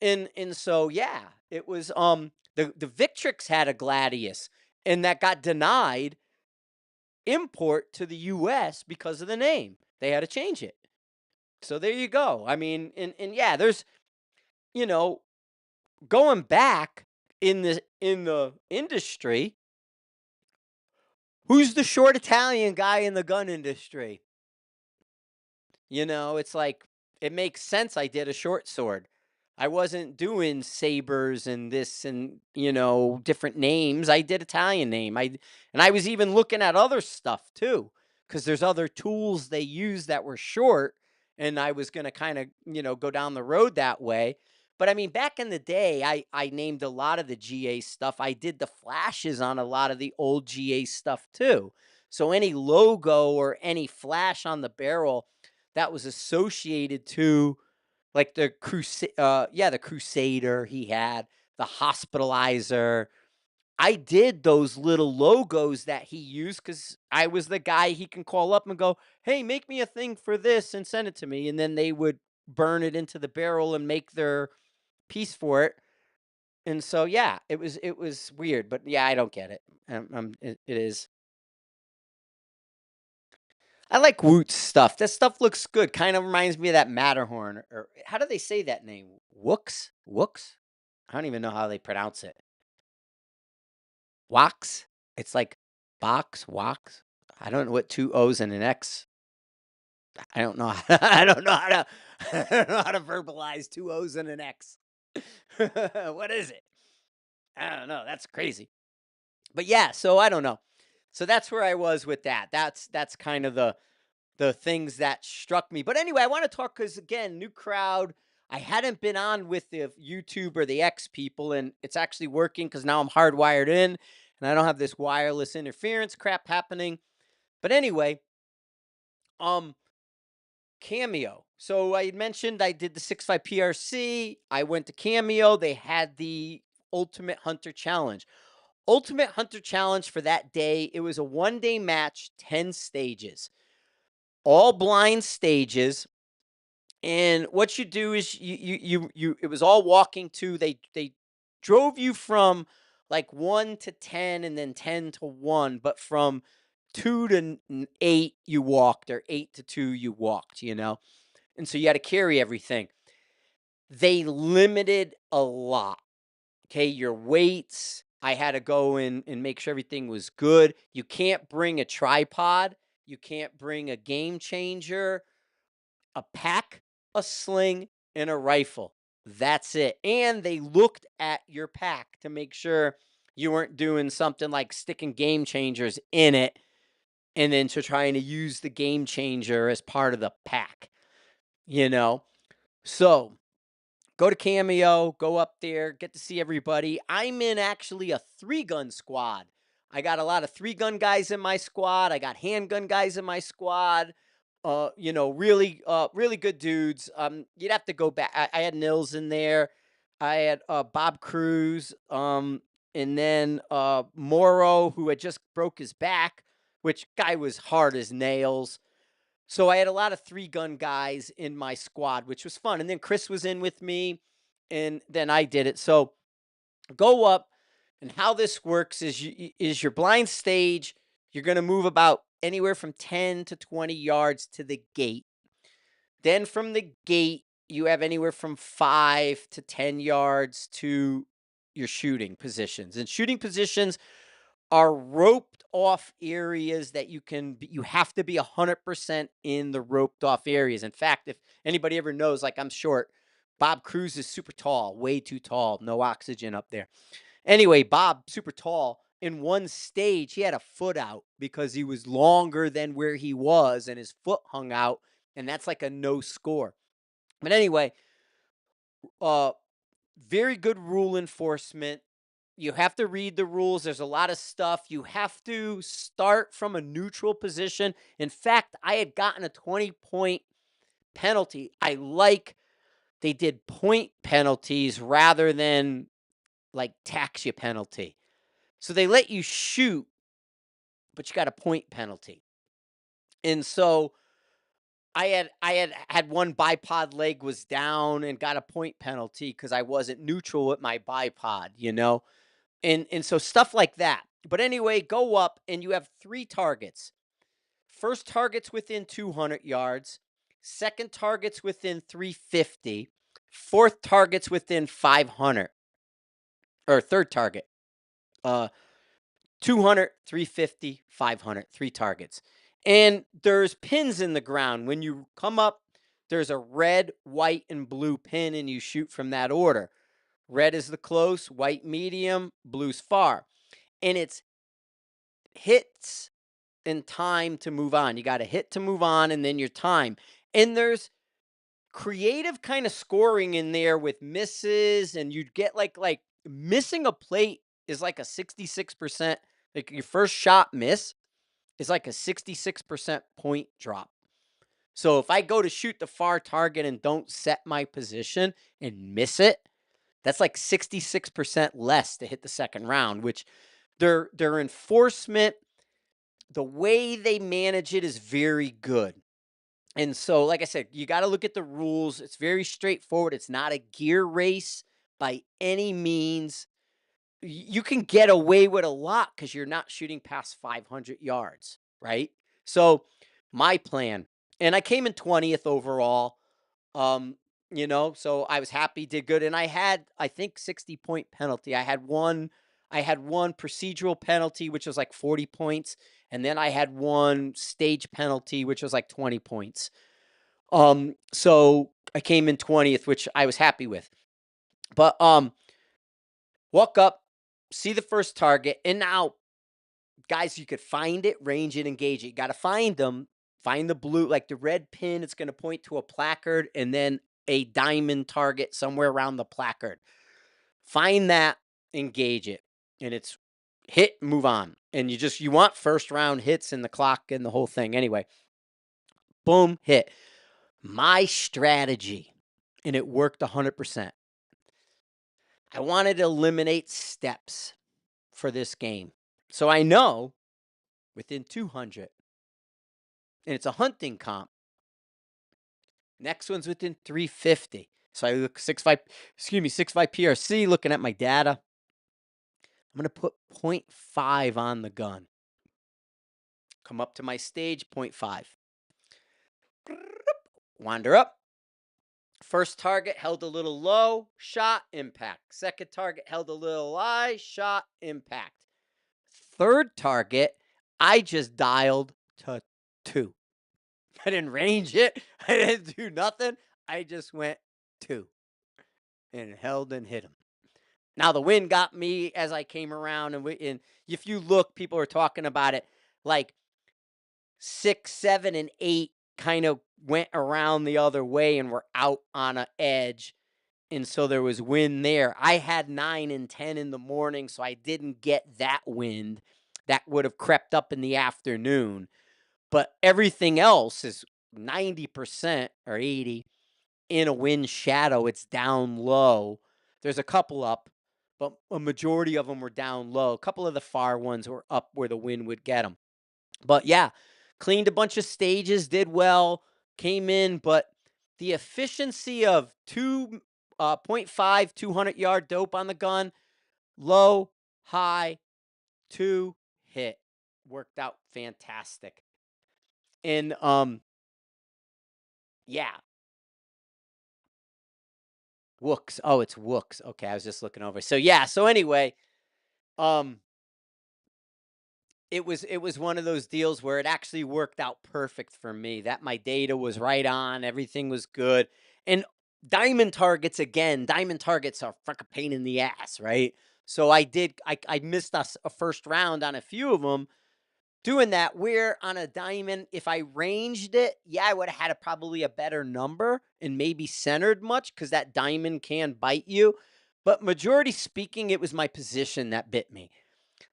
And so, yeah, it was the Victrix had a Gladius, and that got denied import to the US because of the name. They had to change it. So there you go. I mean, and yeah, there's, you know, going back in the industry, who's the short Italian guy in the gun industry? It's like it makes sense I did a short sword. I wasn't doing sabers and this and different names. I did Italian name. I was even looking at other stuff too, because there's other tools they use that were short, and I was gonna kind of go down the road that way. But I mean, back in the day, I named a lot of the GA stuff. I did the flashes on a lot of the old GA stuff too. So any logo or any flash on the barrel that was associated to like the the Crusader he had, the Hospitalizer. I did those little logos that he used because I was the guy he can call up and go, "Hey, make me a thing for this and send it to me." And then they would burn it into the barrel and make their piece for it. And so, yeah, it was weird, but yeah, I don't get it. It is. I like Woot's stuff. That stuff looks good. Kind of reminds me of that Matterhorn. Or how do they say that name? Wooks? Wooks? I don't even know how they pronounce it. Wax? It's like box, wax. I don't know what two O's and an X. I don't know. I don't know how to. I don't know how to verbalize two O's and an X. What is it? I don't know. That's crazy. But yeah, so I don't know. So that's where I was with that. That's kind of the things that struck me. But anyway, I want to talk because again, new crowd. I hadn't been on with the YouTube or the X people, and it's actually working because now I'm hardwired in and I don't have this wireless interference crap happening. But anyway, um, Cameo. So I had mentioned I did the 6.5 PRC. I went to Cameo. They had the Ultimate Hunter Challenge. Ultimate Hunter Challenge for that day. It was a 1-day match, 10 stages, all blind stages. And what you do is it was all walking to they drove you from like 1 to 10 and then 10 to 1, but from 2 to 8 you walked, or 8 to 2 you walked. And so you had to carry everything. They limited a lot. Okay, your weights. I had to go in and make sure everything was good. You can't bring a tripod. You can't bring a game changer, a pack, a sling, and a rifle. That's it. And they looked at your pack to make sure you weren't doing something like sticking game changers in it and then to trying to use the game changer as part of the pack, you know? So go to Cameo, go up there, get to see everybody. I'm in actually a 3-gun squad. I got a lot of 3-gun guys in my squad. I got handgun guys in my squad. Really good dudes. You'd have to go back. I had Nils in there. I had Bob Cruz. And then Morrow, who had just broke his back, which guy was hard as nails. So I had a lot of 3-gun guys in my squad, which was fun. And then Chris was in with me, and then I did it. So go up, And how this works is is your blind stage, you're going to move about anywhere from 10 to 20 yards to the gate. Then from the gate, you have anywhere from 5 to 10 yards to your shooting positions. And shooting positions are roped off areas that you have to be 100% in the roped off areas. In fact, if anybody ever knows, like, I'm short, Bob Cruz is super tall, way too tall, no oxygen up there. Anyway, Bob, super tall, in one stage, he had a foot out because he was longer than where he was and his foot hung out, and that's like a no score. But anyway, uh, very good rule enforcement. You have to read the rules. There's a lot of stuff. You have to start from a neutral position. In fact, I had gotten a 20-point penalty. I like they did point penalties rather than like tax you penalty. So they let you shoot, but you got a point penalty. And so I had one bipod leg was down and got a point penalty because I wasn't neutral with my bipod, you know? And so stuff like that. But anyway, go up and you have 3 targets. First target's within 200 yards, second target's within 350, fourth target's within 500, or third target. Uh 200, 350, 500, 3 targets. And there's pins in the ground. When you come up, there's a red, white, and blue pin, and you shoot from that order. Red is the close, white medium, blue's far. And it's hits and time to move on. You got to hit to move on, and then your time. And there's creative kind of scoring in there with misses, and you'd get like missing a plate is like a 66%. Like your first shot miss is like a 66% point drop. So if I go to shoot the far target and don't set my position and miss it, that's like 66% less to hit the second round, which their enforcement, the way they manage it is very good. And so, like I said, you got to look at the rules. It's very straightforward. It's not a gear race by any means. You can get away with a lot because you're not shooting past 500 yards, right? So, my plan, and I came in 20th overall. Um, so I was happy, did good, and I had, I think, 60-point penalty. I had one procedural penalty, which was like 40 points, and then I had one stage penalty, which was like 20 points. So I came in 20th, which I was happy with. But walk up, see the first target, and now, guys, you could find it, range it, engage it. You got to find them. Find the blue, like the red pin. It's going to point to a placard, and then a diamond target somewhere around the placard. Find that, engage it, and it's hit, move on. And you want first round hits in the clock and the whole thing. Anyway, boom, hit. My strategy, and it worked 100%. I wanted to eliminate steps for this game. So I know within 200, and it's a hunting comp. Next one's within 350. So I look 6.5, 6.5 PRC, looking at my data. I'm going to put 0.5 on the gun. Come up to my stage, 0.5. Wander up. First target held a little low, shot, impact. Second target held a little high, shot, impact. Third target, I just dialed to 2. I didn't range it. I didn't do nothing. I just went 2 and held and hit him. Now the wind got me as I came around, and if you look, people are talking about it. Like 6, 7, and 8 kind of went around the other way and were out on an edge, and so there was wind there. I had 9 and 10 in the morning, so I didn't get that wind. That would have crept up in the afternoon. But everything else is 90% or 80 in a wind shadow. It's down low. There's a couple up, but a majority of them were down low. A couple of the far ones were up where the wind would get them. But yeah, cleaned a bunch of stages, did well, came in, but the efficiency of 2.5 200-yard dope on the gun, low. high, 2, hit. Worked out fantastic. And, yeah, Wooks. Oh, it's Wooks. Okay, I was just looking over. So, yeah, so anyway, um, it was one of those deals where it actually worked out perfect for me, that my data was right on, everything was good, and diamond targets are fucking pain in the ass, right? So I missed a first round on a few of them doing that, where on a diamond, if I ranged it, yeah, I would have had probably a better number and maybe centered much because that diamond can bite you. But majority speaking, it was my position that bit me.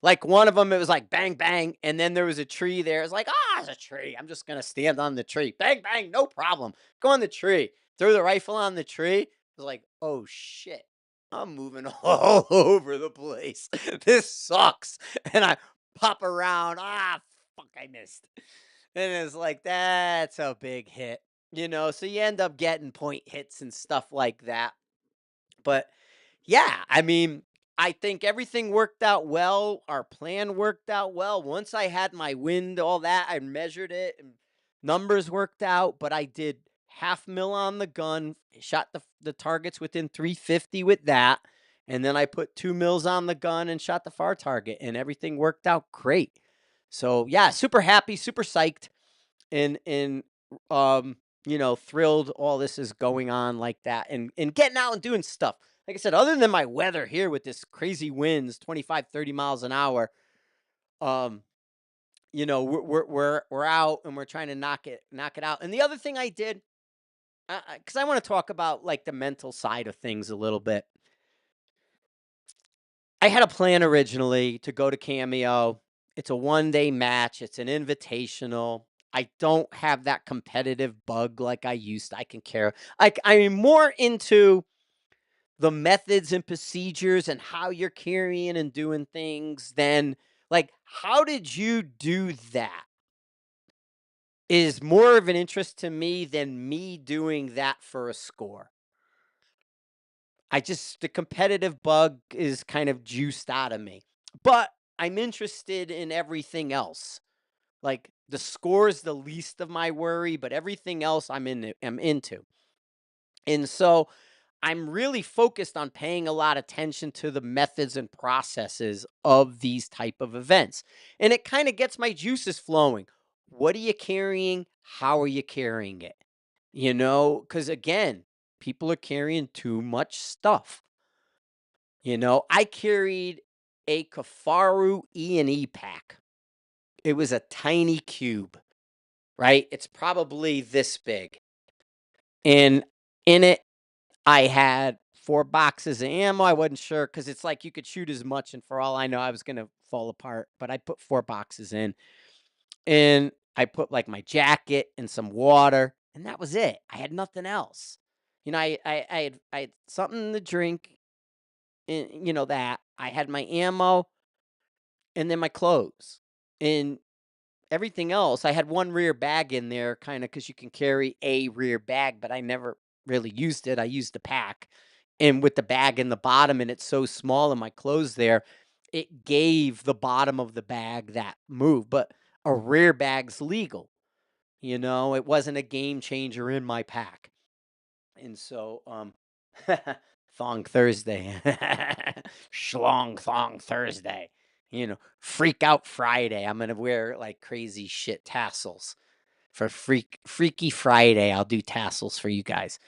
Like one of them, it was like bang, bang. And then there was a tree there. It's like, it's a tree. I'm just going to stand on the tree. Bang, bang, no problem. Go on the tree. Throw the rifle on the tree. I was like, oh shit. I'm moving all over the place. This sucks. And I pop around. Fuck, I missed. And it's like, that's a big hit. So you end up getting point hits and stuff like that. But yeah, I mean, I think everything worked out well. Our plan worked out well. Once I had my wind, all that, I measured it and numbers worked out, but I did half mil on the gun, shot the targets within 350 with that. And then I put 2 mils on the gun and shot the far target, and everything worked out great. So yeah, super happy, super psyched, and um, thrilled all this is going on like that, and getting out and doing stuff. Like I said, other than my weather here with this crazy winds, 25, 30 miles an hour, um, we're out and we're trying to knock it out. And the other thing I did, because I want to talk about like the mental side of things a little bit. I had a plan originally to go to Cameo. It's a 1-day match. It's an invitational. I don't have that competitive bug like I used to. I can care. Like I'm more into the methods and procedures and how you're carrying and doing things than like how did you do that is more of an interest to me than me doing that for a score. The competitive bug is kind of juiced out of me. But I'm interested in everything else. Like the score is the least of my worry, but everything else I'm into. And so I'm really focused on paying a lot of attention to the methods and processes of these type of events. And it kind of gets my juices flowing. What are you carrying? How are you carrying it? Cuz again, people are carrying too much stuff. I carried a Kafaru E&E pack. It was a tiny cube, right? It's probably this big. And in it, I had 4 boxes of ammo. I wasn't sure because it's like you could shoot as much, and for all I know, I was gonna fall apart. But I put 4 boxes in, and I put like my jacket and some water, and that was it. I had nothing else. I had something to drink, and that I had my ammo, and then my clothes, and everything else. I had one rear bag in there, kind of because you can carry a rear bag, but I never really used it. I used the pack. And with the bag in the bottom and it's so small and my clothes there, it gave the bottom of the bag that move. But a rear bag's legal. It wasn't a game changer in my pack. And so, Thong Thursday, Schlong Thong Thursday, Freak Out Friday. I'm gonna wear like crazy shit tassels for Freaky Friday. I'll do tassels for you guys.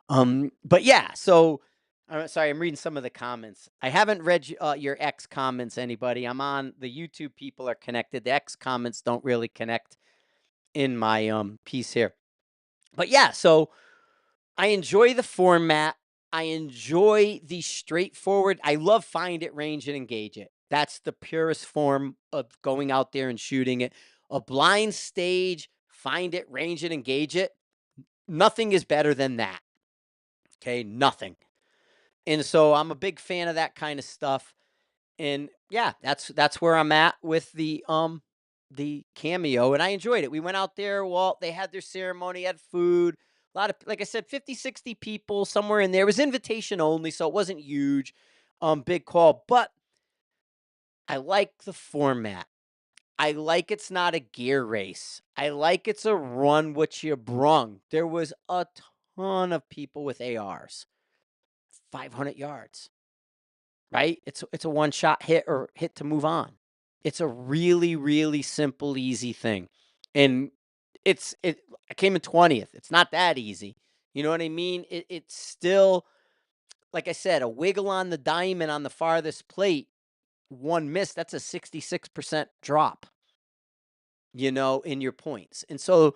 But yeah, so sorry, I'm reading some of the comments. I haven't read your X comments, anybody. I'm on the YouTube. People are connected. The X comments don't really connect in my piece here. But yeah, so I enjoy the format. I enjoy the straightforward. I love find it, range it, engage it. That's the purest form of going out there and shooting it. A blind stage, find it, range it, engage it. Nothing is better than that. Okay, nothing. And so I'm a big fan of that kind of stuff. And yeah, that's where I'm at with the Cameo, and I enjoyed it. We went out there, Walt, they had their ceremony, had food, a lot of, like I said, 50, 60 people somewhere in there. It was invitation only, so it wasn't huge, big call. But I like the format. I like it's not a gear race. I like it's a run what you brung. There was a ton of people with ARs, 500 yards, right? It's a one shot hit or hit to move on. It's a really, really simple, easy thing. And it I came in 20th. It's not that easy. You know what I mean? It's still, like I said, a wiggle on the diamond on the farthest plate, one miss, that's a 66% drop, in your points. And so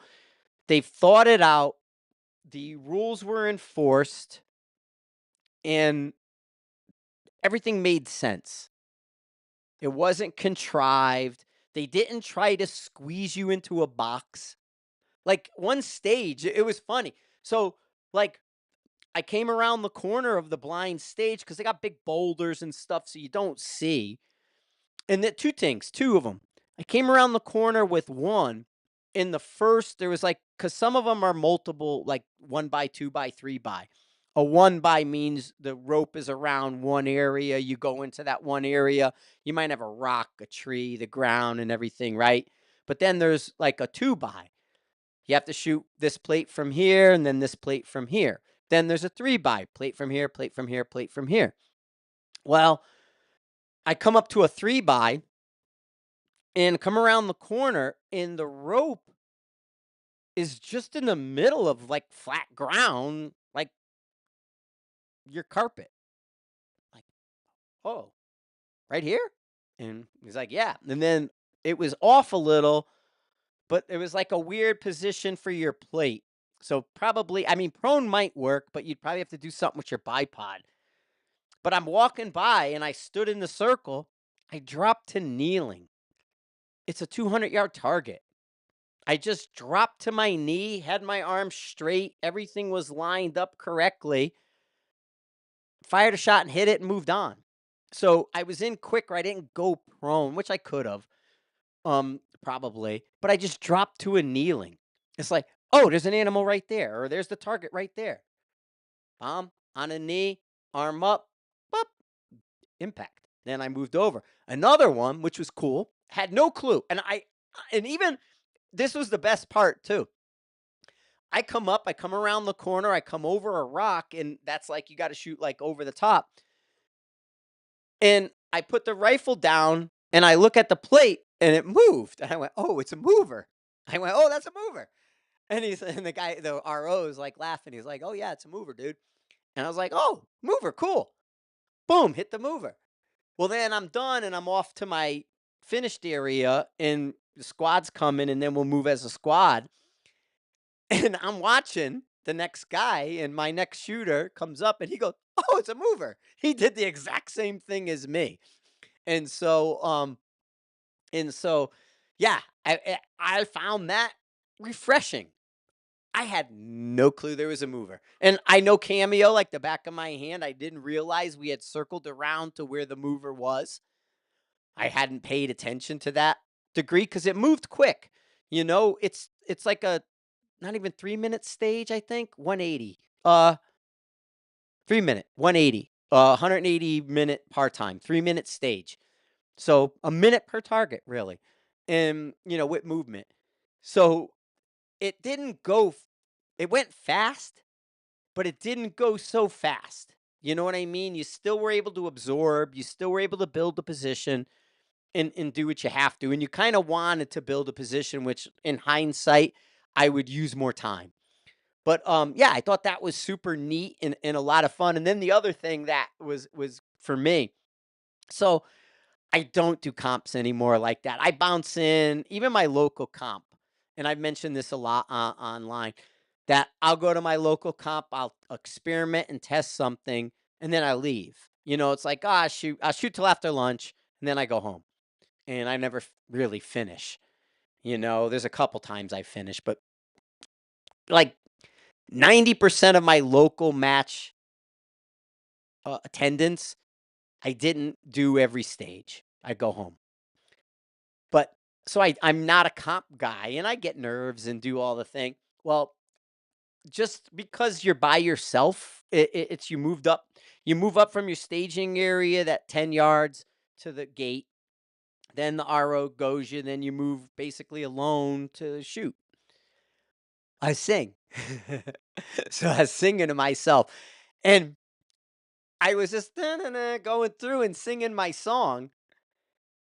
they've thought it out. The rules were enforced and everything made sense. It wasn't contrived. They didn't try to squeeze you into a box. Like one stage, it was funny. So, like, I came around the corner of the blind stage because they got big boulders and stuff so you don't see. And the two things, two of them. I came around the corner with one. In the first, there was like, because some of them are multiple, like 1 by, 2 by, 3 by. A 1 by means the rope is around one area. You go into that one area. You might have a rock, a tree, the ground, and everything, right? But then there's like a 2 by. You have to shoot this plate from here and then this plate from here. Then there's a 3 by, plate from here, plate from here, plate from here. Well, I come up to a 3 by and come around the corner, and the rope is just in the middle of like flat ground, like your carpet. Like, oh, right here? And he's like, yeah. And then it was off a little, but it was like a weird position for your plate. So probably, I mean, prone might work, but you'd probably have to do something with your bipod. But I'm walking by and I stood in the circle. I dropped to kneeling. It's a 200-yard target. I just dropped to my knee, had my arms straight. Everything was lined up correctly. Fired a shot and hit it and moved on. So I was in quicker. I didn't go prone, which I could have, probably, but I just dropped to a kneeling. It's like, oh, there's an animal right there, or there's the target right there. On a knee, arm up, boop, impact. Then I moved over. Another one, which was cool, had no clue. And even this was the best part too. I come up, I come around the corner, I come over a rock, and that's like you got to shoot like over the top. And I put the rifle down and I look at the plate and it moved. And I went, oh, it's a mover. I went, oh, that's a mover. And the guy, the RO is like laughing. He's like, oh, yeah, it's a mover, dude. And I was like, oh, mover, cool. Boom, hit the mover. Well, then I'm done and I'm off to my finished area and the squad's coming and then we'll move as a squad. And I'm watching the next guy and my next shooter comes up and he goes, oh, it's a mover. He did the exact same thing as me. And so, yeah, I found that refreshing. I had no clue there was a mover. And I know Cameo like the back of my hand. I didn't realize we had circled around to where the mover was. I hadn't paid attention to that degree because it moved quick. It's like a not even 3 minute stage, I think. 180. 3 minute, 180. 180-minute par time, 3 minute stage. So a minute per target, really. And with movement. So it didn't go it went fast, but it didn't go so fast. You know what I mean? You still were able to absorb, you still were able to build the position and do what you have to. And you kind of wanted to build a position, which in hindsight, I would use more time. But yeah, I thought that was super neat and a lot of fun. And then the other thing that was for me. So I don't do comps anymore like that. I bounce in even my local comp, and I've mentioned this a lot online. That I'll go to my local comp, I'll experiment and test something, and then I leave. It's like, shoot, I'll shoot till after lunch, and then I go home, and I never really finish. There's a couple times I finish, but like 90% of my local match attendance, I didn't do every stage. I go home. But so I'm not a comp guy and I get nerves and do all the thing. Well, just because you're by yourself, it's you move up from your staging area, that 10 yards to the gate. Then the RO goes you, then you move basically alone to shoot. I sing. So I was singing to myself, and I was just "Na-na-na," going through and singing my song,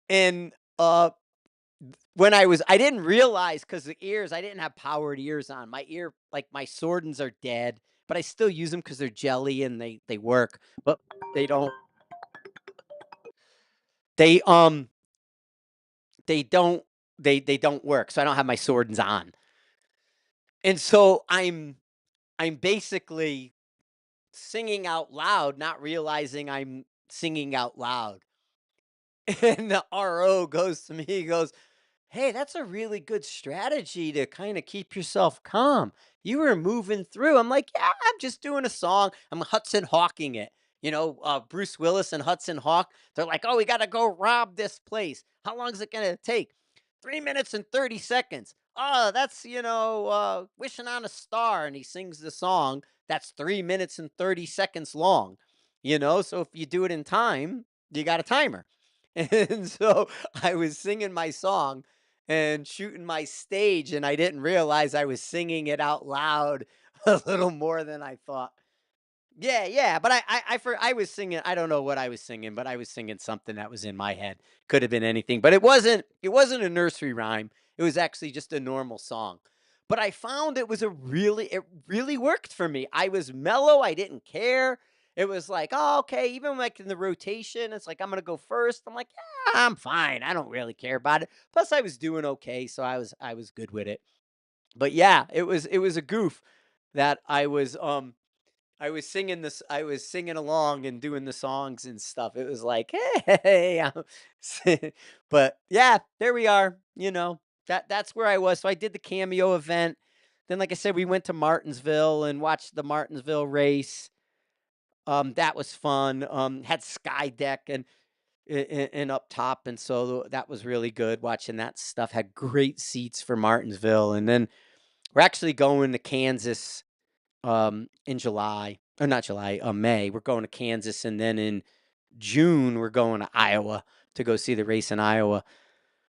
and, when I didn't realize because the ears I didn't have powered ears on. My ear like, my Sordens are dead, but I still use them because 'cause they're jelly and they work, but they don't they, they don't they don't work, so I don't have my Sordens on. And so I'm basically singing out loud, not realizing I'm singing out loud. And the RO goes to me, he goes, "Hey, that's a really good strategy to kind of keep yourself calm. You were moving through." I'm like, "Yeah, I'm just doing a song. I'm Hudson Hawking it." Bruce Willis and Hudson Hawk, they're like, "Oh, we got to go rob this place. How long is it going to take?" 3 minutes and 30 seconds. Oh, that's, Wishing on a Star. And he sings the song that's 3 minutes and 30 seconds long. So if you do it in time, you got a timer. And so I was singing my song and shooting my stage, and I didn't realize I was singing it out loud a little more than I thought. Yeah, yeah, but I was singing. I don't know what I was singing, but I was singing something that was in my head. Could have been anything, but it wasn't a nursery rhyme. It was actually just a normal song. But I found it really worked for me. I was mellow. I didn't care. It was like, oh, okay. Even like in the rotation, it's like I'm gonna go first. I'm like, yeah, I'm fine. I don't really care about it. Plus, I was doing okay, so I was good with it. But yeah, it was a goof that I was singing along and doing the songs and stuff. It was like, "Hey." But yeah, there we are, that's where I was. So I did the Cameo event. Then, like I said, we went to Martinsville and watched the Martinsville race. That was fun. Had sky deck and up top, and so that was really good watching that stuff. Had great seats for Martinsville, and then we're actually going to Kansas in July, or not July, May. We're going to Kansas, and then in June we're going to Iowa to go see the race in Iowa.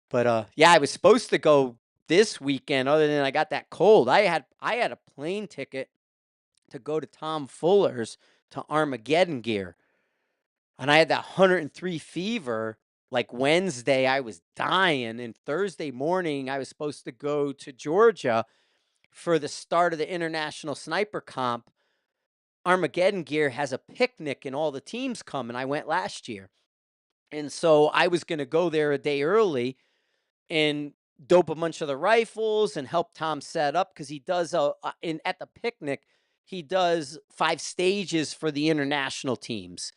But yeah, I was supposed to go this weekend. Other than I got that cold, I had a plane ticket to go to Tom Fuller's to Armageddon Gear, and I had that 103 fever. Like Wednesday, I was dying, and Thursday morning I was supposed to go to Georgia for the start of the international sniper comp. Armageddon Gear has a picnic and all the teams come, and I went last year. And so I was going to go there a day early and dope a bunch of the rifles and help Tom set up because he does in at the picnic he does 5 stages for the international teams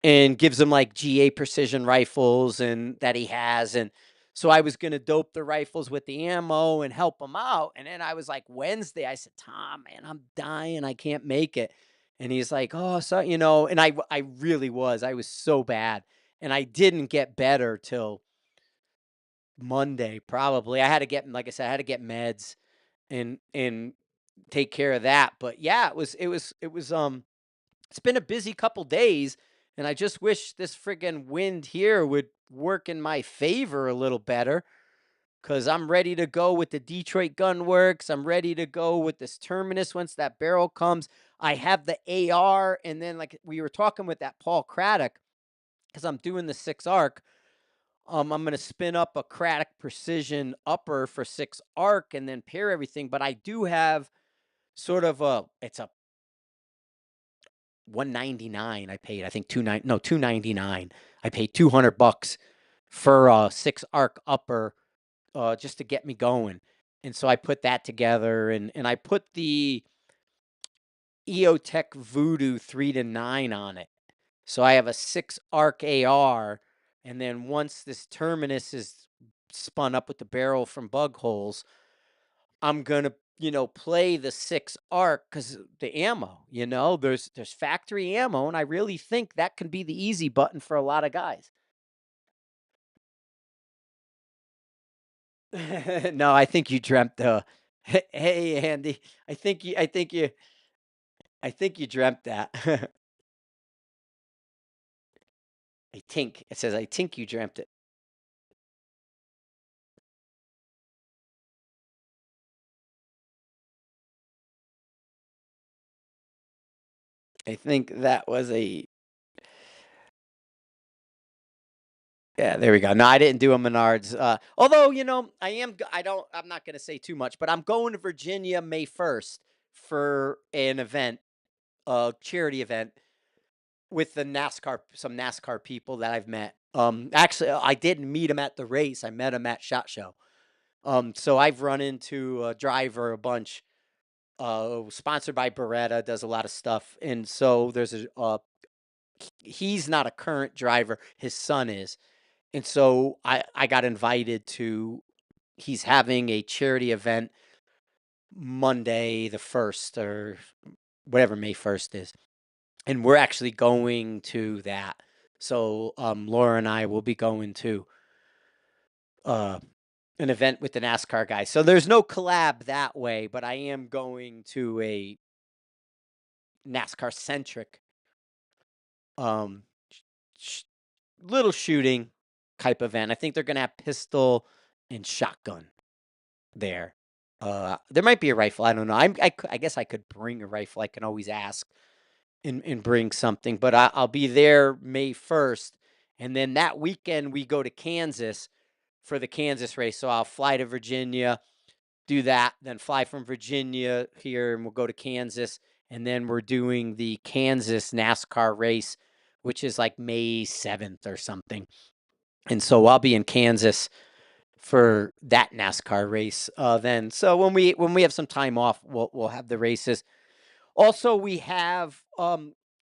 and gives them like GA precision rifles and that he has. And so I was going to dope the rifles with the ammo and help him out. And then I was like, Wednesday, I said, Tom, man, I'm dying. I can't make it. And he's like, oh, so, and I really I was so bad. And I didn't get better till Monday, probably. I had to get, like I said, I had to get meds and take care of that. But yeah, it's been a busy couple days, and I just wish this friggin' wind here would work in my favor a little better. Cause I'm ready to go with the Detroit Gunworks. I'm ready to go with this Terminus once that barrel comes. I have the AR, and then like we were talking with that Paul Craddock, because I'm doing the 6 arc. I'm gonna spin up a Craddock Precision upper for 6 arc and then pair everything. But I do have sort of it's a 199 I paid. I think 299. I paid $200 for a 6 arc upper just to get me going. And so I put that together and I put the EOTech Voodoo 3 to 9 on it. So I have a 6 arc AR, and then once this Terminus is spun up with the barrel from bug holes, I'm gonna, play the 6 arc because the ammo, there's factory ammo, and I really think that can be the easy button for a lot of guys. No, I think you dreamt Hey, Andy, I think you dreamt that. I think it says I think you dreamt it. I think that was a yeah, there we go. No, I didn't do a Menards. Although, I'm not going to say too much, but I'm going to Virginia May 1st for an event, a charity event with some NASCAR people that I've met. Actually, I didn't meet them at the race. I met them at SHOT Show. So I've run into a driver a bunch, sponsored by Beretta, does a lot of stuff. And so he's not a current driver. His son is. And so I got invited to he's having a charity event Monday the 1st or whatever May 1st is. And we're actually going to that. So Laura and I will be going to uh an event with the NASCAR guys. So there's no collab that way, but I am going to a NASCAR centric um sh- little shooting type event. I think they're going to have pistol and shotgun there. There might be a rifle. I don't know. I guess I could bring a rifle. I can always ask and bring something. But I'll be there May 1st, and then that weekend we go to Kansas for the Kansas race. So I'll fly to Virginia, do that, then fly from Virginia here, and we'll go to Kansas, and then we're doing the Kansas NASCAR race, which is like May 7th or something. And so I'll be in Kansas for that NASCAR race. Then, so when we have some time off, we'll have the races. Also, we have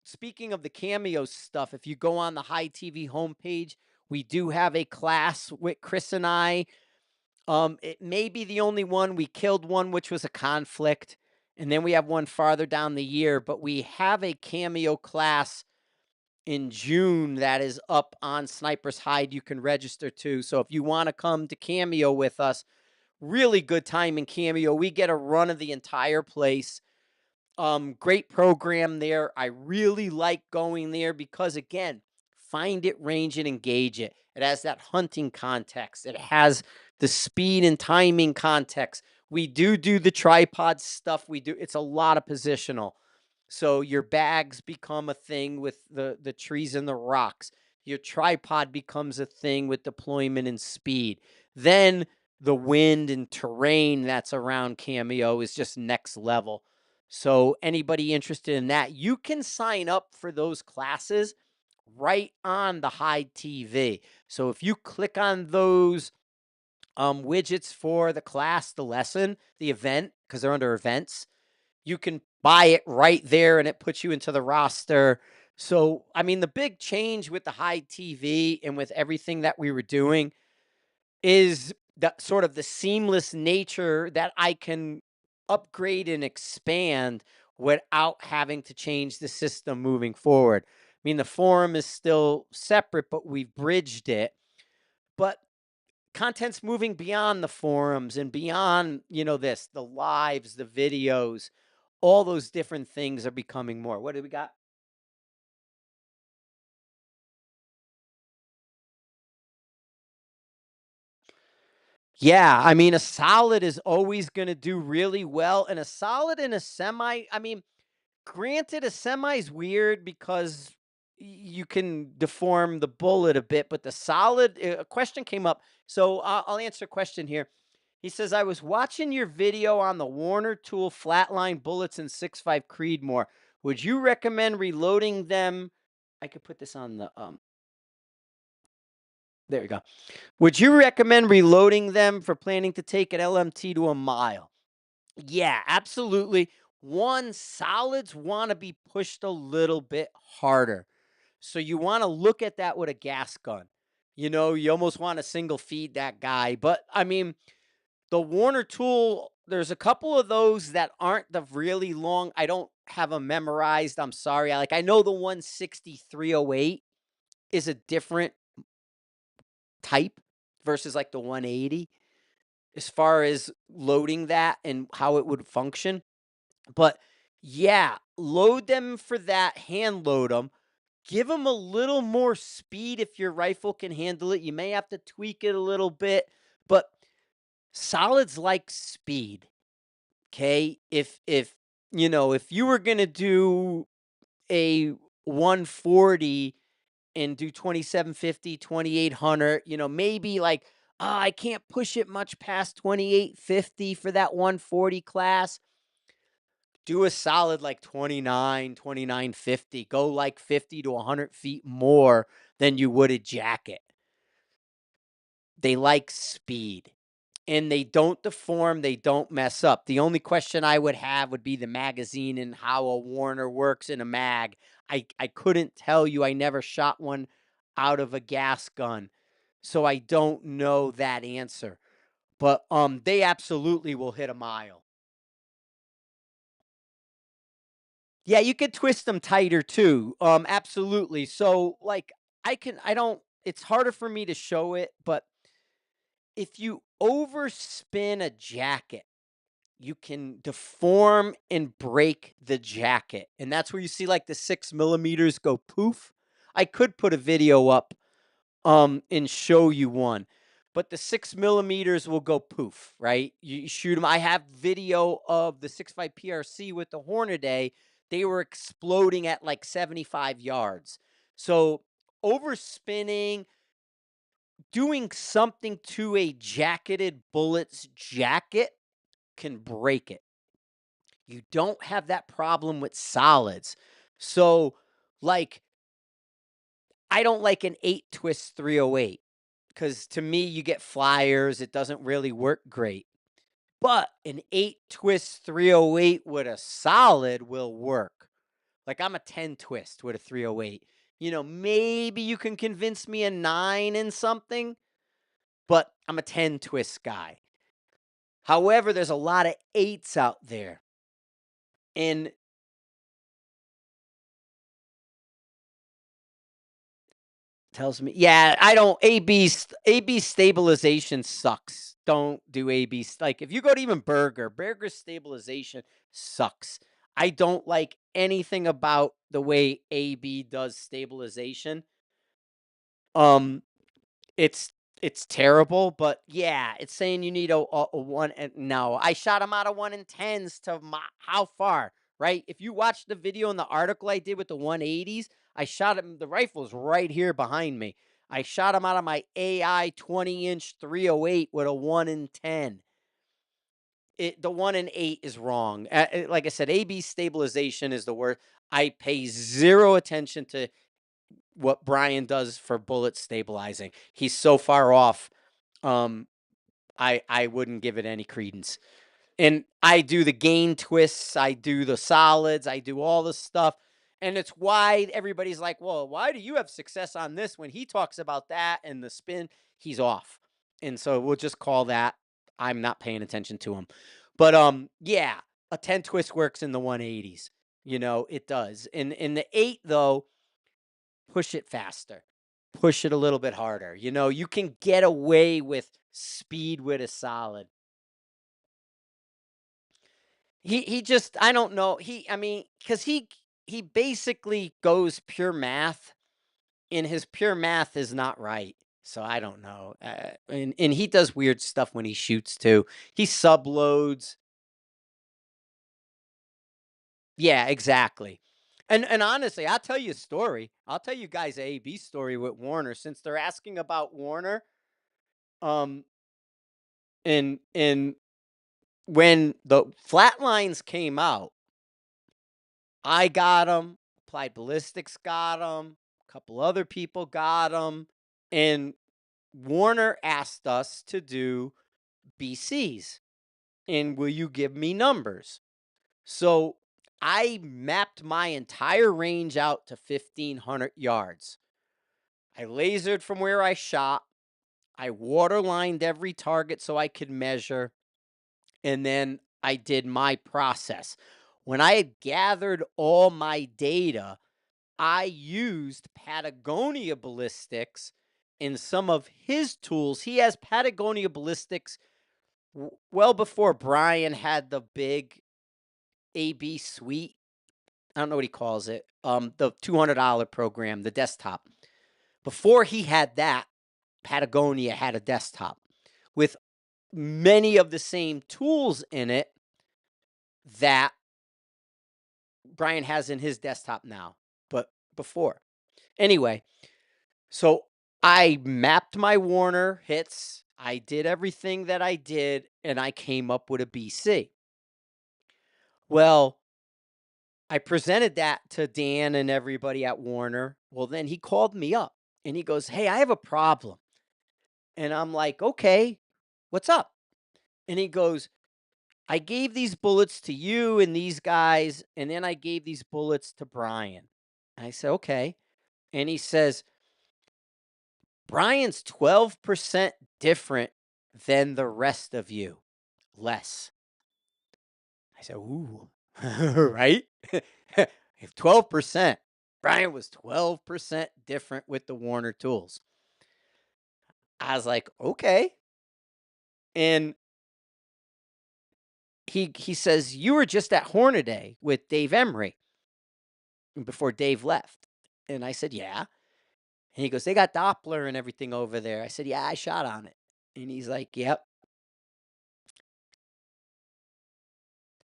speaking of the Cameo stuff. If you go on the High TV homepage, we do have a class with Chris and I. It may be the only one. We killed one, which was a conflict, and then we have one farther down the year. But we have a Cameo class in June that is up on Sniper's Hide. You can register too. So if you want to come to Cameo with us, really good time in Cameo. We get a run of the entire place. Great program there. I really like going there because, again, find it, range it, engage it. It has that hunting context. It has the speed and timing context. We do the tripod stuff. It's a lot of positional. So your bags become a thing with the trees and the rocks. Your tripod becomes a thing with deployment and speed. Then the wind and terrain that's around Cameo is just next level. So anybody interested in that, you can sign up for those classes right on the High TV. So if you click on those widgets for the class, the lesson, the event, because they're under events, you can buy it right there and it puts you into the roster. So, I mean, the big change with the High TV and with everything that we were doing is the sort of the seamless nature that I can upgrade and expand without having to change the system moving forward. I mean, the forum is still separate, but we've bridged it. But content's moving beyond the forums and beyond, the lives, the videos, all those different things are becoming more. What do we got? Yeah, I mean, a solid is always going to do really well, and a solid and a semi. I mean, granted, a semi is weird because you can deform the bullet a bit, but the solid. A question came up, so I'll answer a question here. He says, "I was watching your video on the Warner Tool flatline bullets in 6.5 Creedmoor. Would you recommend reloading them?" I could put this on the There we go. Would you recommend reloading them for planning to take an LMT to a mile? Yeah, absolutely. One, solids want to be pushed a little bit harder. So you want to look at that with a gas gun. You almost want to single feed that guy. But I mean, the Warner tool, there's a couple of those that aren't the really long. I don't have them memorized. I'm sorry. I know the 16308 is a different type versus like the 180 as far as loading that and how it would function. But yeah, load them for that, hand load them. Give them a little more speed if your rifle can handle it. You may have to tweak it a little bit, but solids like speed. Okay? If you were going to do a 140 and do 2750, 2800, maybe like, I can't push it much past 2850 for that 140 class. Do a solid like 29, 2950. Go like 50 to 100 feet more than you would a jacket. They like speed and they don't deform, they don't mess up. The only question I would have would be the magazine and how a Warner works in a mag. I couldn't tell you. I never shot one out of a gas gun. So I don't know that answer. But they absolutely will hit a mile. Yeah, you could twist them tighter too. Absolutely. So like I don't it's harder for me to show it, but if you overspin a jacket, you can deform and break the jacket. And that's where you see like the 6 millimeters go poof. I could put a video up and show you one. But the 6 millimeters will go poof, right? You shoot them. I have video of the 6.5 PRC with the Hornady. They were exploding at like 75 yards. So overspinning, doing something to a jacketed bullet's jacket can break it. You don't have that problem with solids. So, like, I don't like an 8 twist 308 because to me, you get flyers. It doesn't really work great. But an 8 twist 308 with a solid will work. Like, I'm a 10 twist with a 308. Maybe you can convince me a 9 and something, but I'm a 10 twist guy. However, there's a lot of 8s out there. And tells me, yeah, I don't AB stabilization sucks. Don't do AB. Like if you go to even Burger's stabilization sucks. I don't like anything about the way AB does stabilization. Um, it's it's terrible, but yeah, it's saying you need a one. And no, I shot him out of 1 in 10s to how far, right? If you watch the video in the article I did with the 180s, I shot him. The rifle's right here behind me. I shot him out of my AI 20-inch 308 with a 1 in 10. The 1 in 8 is wrong. Like I said, AB stabilization is the word. I pay zero attention to what Brian does for bullet stabilizing. He's so far off. Um, I wouldn't give it any credence. And I do the gain twists, I do the solids, I do all the stuff. And it's why everybody's like, well, why do you have success on this when he talks about that and the spin? He's off. And so we'll just call that I'm not paying attention to him. But yeah, a 10 twist works in the 180s. It does. In the 8 though, push it faster. Push it a little bit harder. You can get away with speed with a solid. He just I don't know. I mean, cuz he basically goes pure math and his pure math is not right. So I don't know. And he does weird stuff when he shoots too. He subloads. Yeah, exactly. And honestly, I'll tell you a story. I'll tell you guys a AB story with Warner since they're asking about Warner. Um and when the flatlines came out, I got them. Applied Ballistics got them. A couple other people got them. And Warner asked us to do BCs. And will you give me numbers? So I mapped my entire range out to 1,500 yards. I lasered from where I shot. I waterlined every target so I could measure. And then I did my process. When I had gathered all my data, I used Patagonia Ballistics in some of his tools. He has Patagonia Ballistics well before Brian had the big AB suite. I don't know what he calls it. The $200 program, the desktop. Before he had that, Patagonia had a desktop with many of the same tools in it that Brian has in his desktop now, but before. Anyway, so I mapped my Warner hits. I did everything that I did, and I came up with a BC. Well, I presented that to Dan and everybody at Warner. Well, then he called me up and he goes, "Hey, I have a problem." And I'm like, "Okay, what's up?" And he goes, "I gave these bullets to you and these guys, and then I gave these bullets to Brian." I said, "Okay." And he says, "Brian's 12% different than the rest of you. Less." I said, "Ooh, right?" If 12%, Brian was 12% different with the Warner tools. I was like, "Okay." And he says, "You were just at Hornaday with Dave Emery before Dave left." And I said, "Yeah." And he goes, "They got Doppler and everything over there." I said, "Yeah, I shot on it." And he's like, "Yep."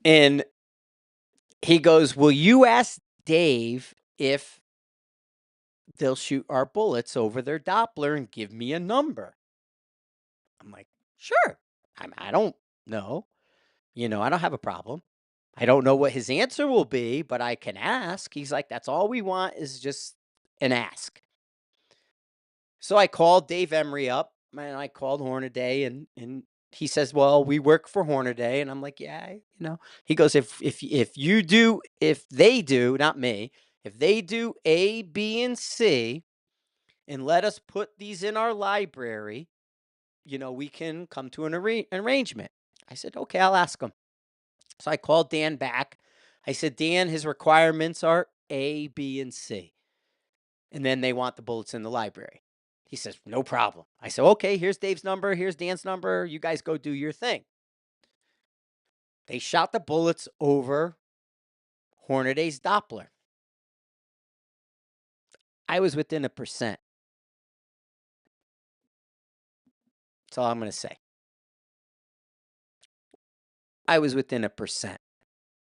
And he goes, "Will you ask Dave if they'll shoot our bullets over their Doppler and give me a number?" I'm like, "Sure." I don't know. I don't have a problem. I don't know what his answer will be, but I can ask. He's like, "That's all we want is just an ask." So I called Dave Emery up, and I called Hornaday, and he says, "Well, we work for Hornaday," and I'm like, "Yeah." He goes, if they do, not me, if they do A, B, and C, and let us put these in our library, we can come to an arrangement." I said, "Okay, I'll ask him." So I called Dan back. I said, "Dan, his requirements are A, B, and C. And then they want the bullets in the library." He says, "No problem." I said, "Okay, here's Dave's number. Here's Dan's number. You guys go do your thing." They shot the bullets over Hornaday's Doppler. I was within 1%. That's all I'm going to say. I was within 1%.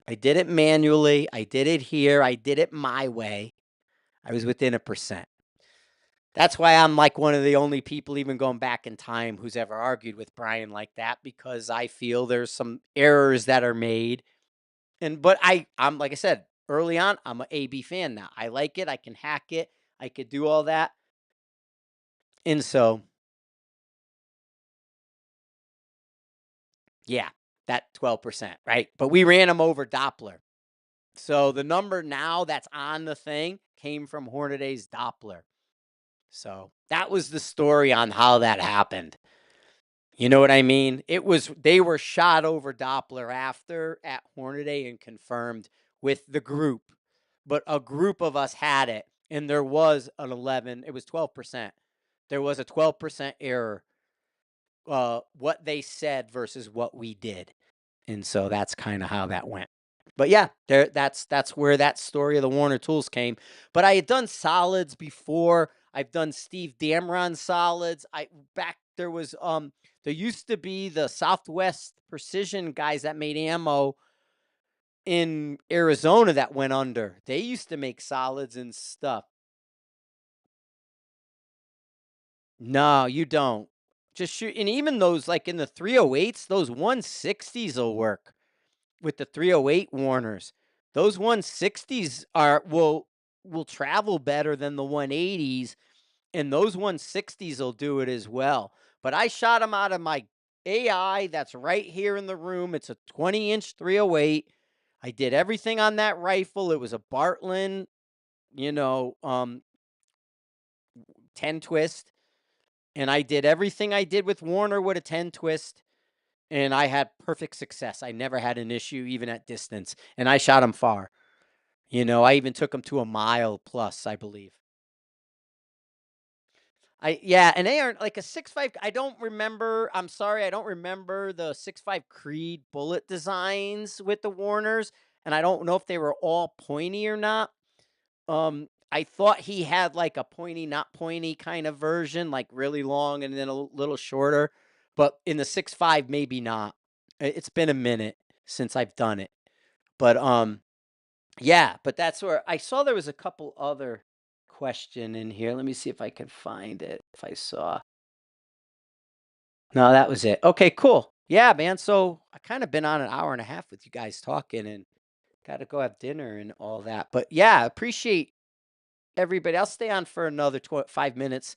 I did it manually. I did it here. I did it my way. I was within 1%. That's why I'm like one of the only people, even going back in time, who's ever argued with Brian like that, because I feel there's some errors that are made. But I'm like I said early on, I'm an AB fan now. I like it. I can hack it. I could do all that. And so, yeah, that 12%, right? But we ran them over Doppler. So the number now that's on the thing came from Hornaday's Doppler. So that was the story on how that happened. You know what I mean? They were shot over Doppler after at Hornaday and confirmed with the group, but a group of us had it, and there was an 11. It was 12%. There was a 12% error. What they said versus what we did, and so that's kind of how that went. But yeah, that's where that story of the Warner tools came. But I had done solids before. I've done Steve Damron solids. I back there was there used to be the Southwest Precision guys that made ammo in Arizona that went under. They used to make solids and stuff. No, you don't. Just shoot, and even those like in the 308s, those 160s will work with the 308 Warners. Those 160s will travel better than the 180s, and those 160s will do it as well. But I shot them out of my AI that's right here in the room. It's a 20-inch 308. I did everything on that rifle. It was a Bartlett, you know, 10 twist, and I did everything I did with Warner with a 10 twist, and I had perfect success. I never had an issue even at distance, and I shot them far. I even took them to a mile plus, I believe. And they aren't like a 6.5. I don't remember. I'm sorry, I don't remember the 6.5 Creed bullet designs with the Warners, and I don't know if they were all pointy or not. I thought he had like a pointy, not pointy kind of version, like really long and then a little shorter. But in the 6.5, maybe not. It's been a minute since I've done it, but Yeah, but that's where I saw there was a couple other question in here. Let me see if I can find it. If I saw. No, that was it. Okay, cool. Yeah, man. So I kind of been on an hour and a half with you guys talking and got to go have dinner and all that. But yeah, appreciate everybody. I'll stay on for another 5 minutes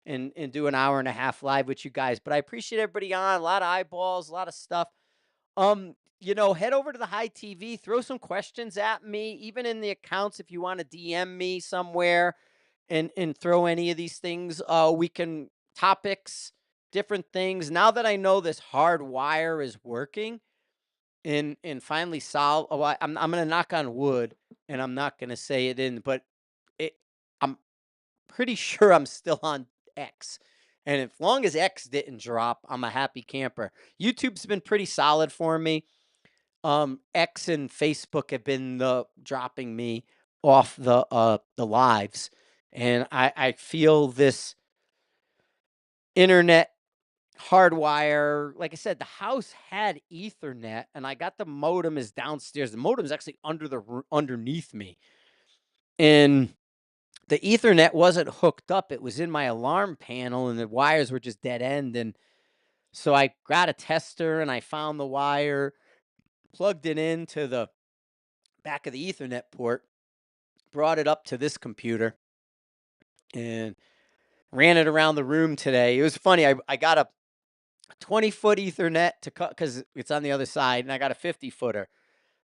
and do an hour and a half live with you guys. But I appreciate everybody on. A lot of eyeballs, a lot of stuff. Head over to the High TV, throw some questions at me, even in the accounts if you want to DM me somewhere and throw any of these things. We can topics, different things. Now that I know this hard wire is working and finally solve, I'm gonna knock on wood and I'm not gonna say it in, but it I'm pretty sure I'm still on X. And as long as X didn't drop, I'm a happy camper. YouTube's been pretty solid for me. X and Facebook have been dropping me off the lives, and I feel this internet hardwire. Like I said, the house had Ethernet, and I got the modem is downstairs. The modem is actually underneath me, and the Ethernet wasn't hooked up. It was in my alarm panel, and the wires were just dead end. And so I got a tester, and I found the wire, plugged it into the back of the Ethernet port, brought it up to this computer and ran it around the room today. It was funny. I got a 20-foot Ethernet to cut because it's on the other side, and I got a 50-footer.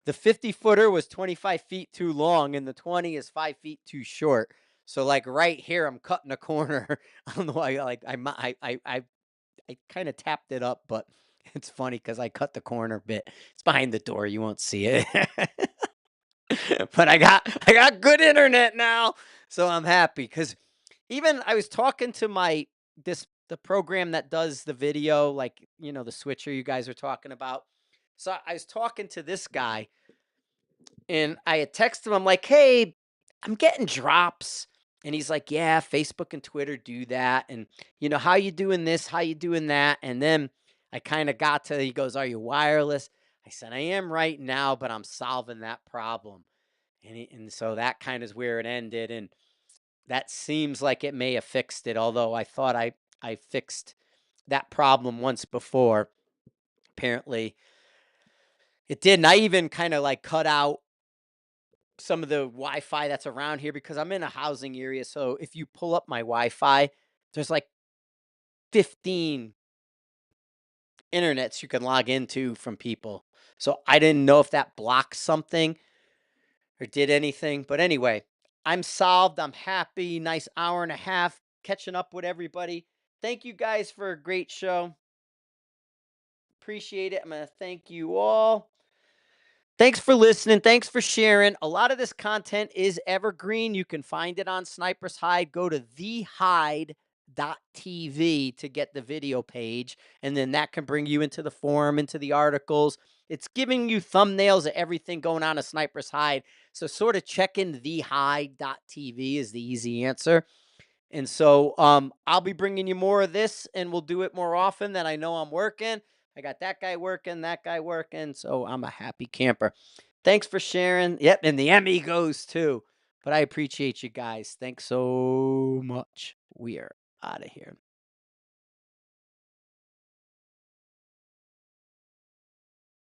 The 50-footer was 25 feet too long, and the 20 is 5 feet too short. So, like right here, I'm cutting a corner on the way. Like I kind of tapped it up, but it's funny because I cut the corner bit. It's behind the door. You won't see it. But I got good internet now, so I'm happy because even I was talking to the program that does the video, like the switcher you guys are talking about. So I was talking to this guy, and I had texted him. I'm like, "Hey, I'm getting drops," and he's like, "Yeah, Facebook and Twitter do that, and how you doing this, how you doing that," and then I kind of got to. He goes, "Are you wireless?" I said, "I am right now, but I'm solving that problem." And so that kind of is where it ended, and that seems like it may have fixed it, although I thought I fixed that problem once before. Apparently, it didn't. I even kind of like cut out some of the Wi-Fi that's around here because I'm in a housing area. So if you pull up my Wi-Fi, there's like 15 internets you can log into from people. So I didn't know if that blocked something or did anything. But anyway, I'm solved. I'm happy. Nice hour and a half catching up with everybody. Thank you guys for a great show. Appreciate it. I'm going to thank you all. Thanks for listening. Thanks for sharing. A lot of this content is evergreen. You can find it on Sniper's Hide. Go to thehide.tv to get the video page, and then that can bring you into the forum, into the articles. It's giving you thumbnails of everything going on at Sniper's Hide. So sort of check in thehide.tv is the easy answer. And so I'll be bringing you more of this, and we'll do it more often than I know I'm working. I got that guy working, that guy working. So I'm a happy camper. Thanks for sharing. Yep. And the Emmy goes too. But I appreciate you guys. Thanks so much. We are out of here.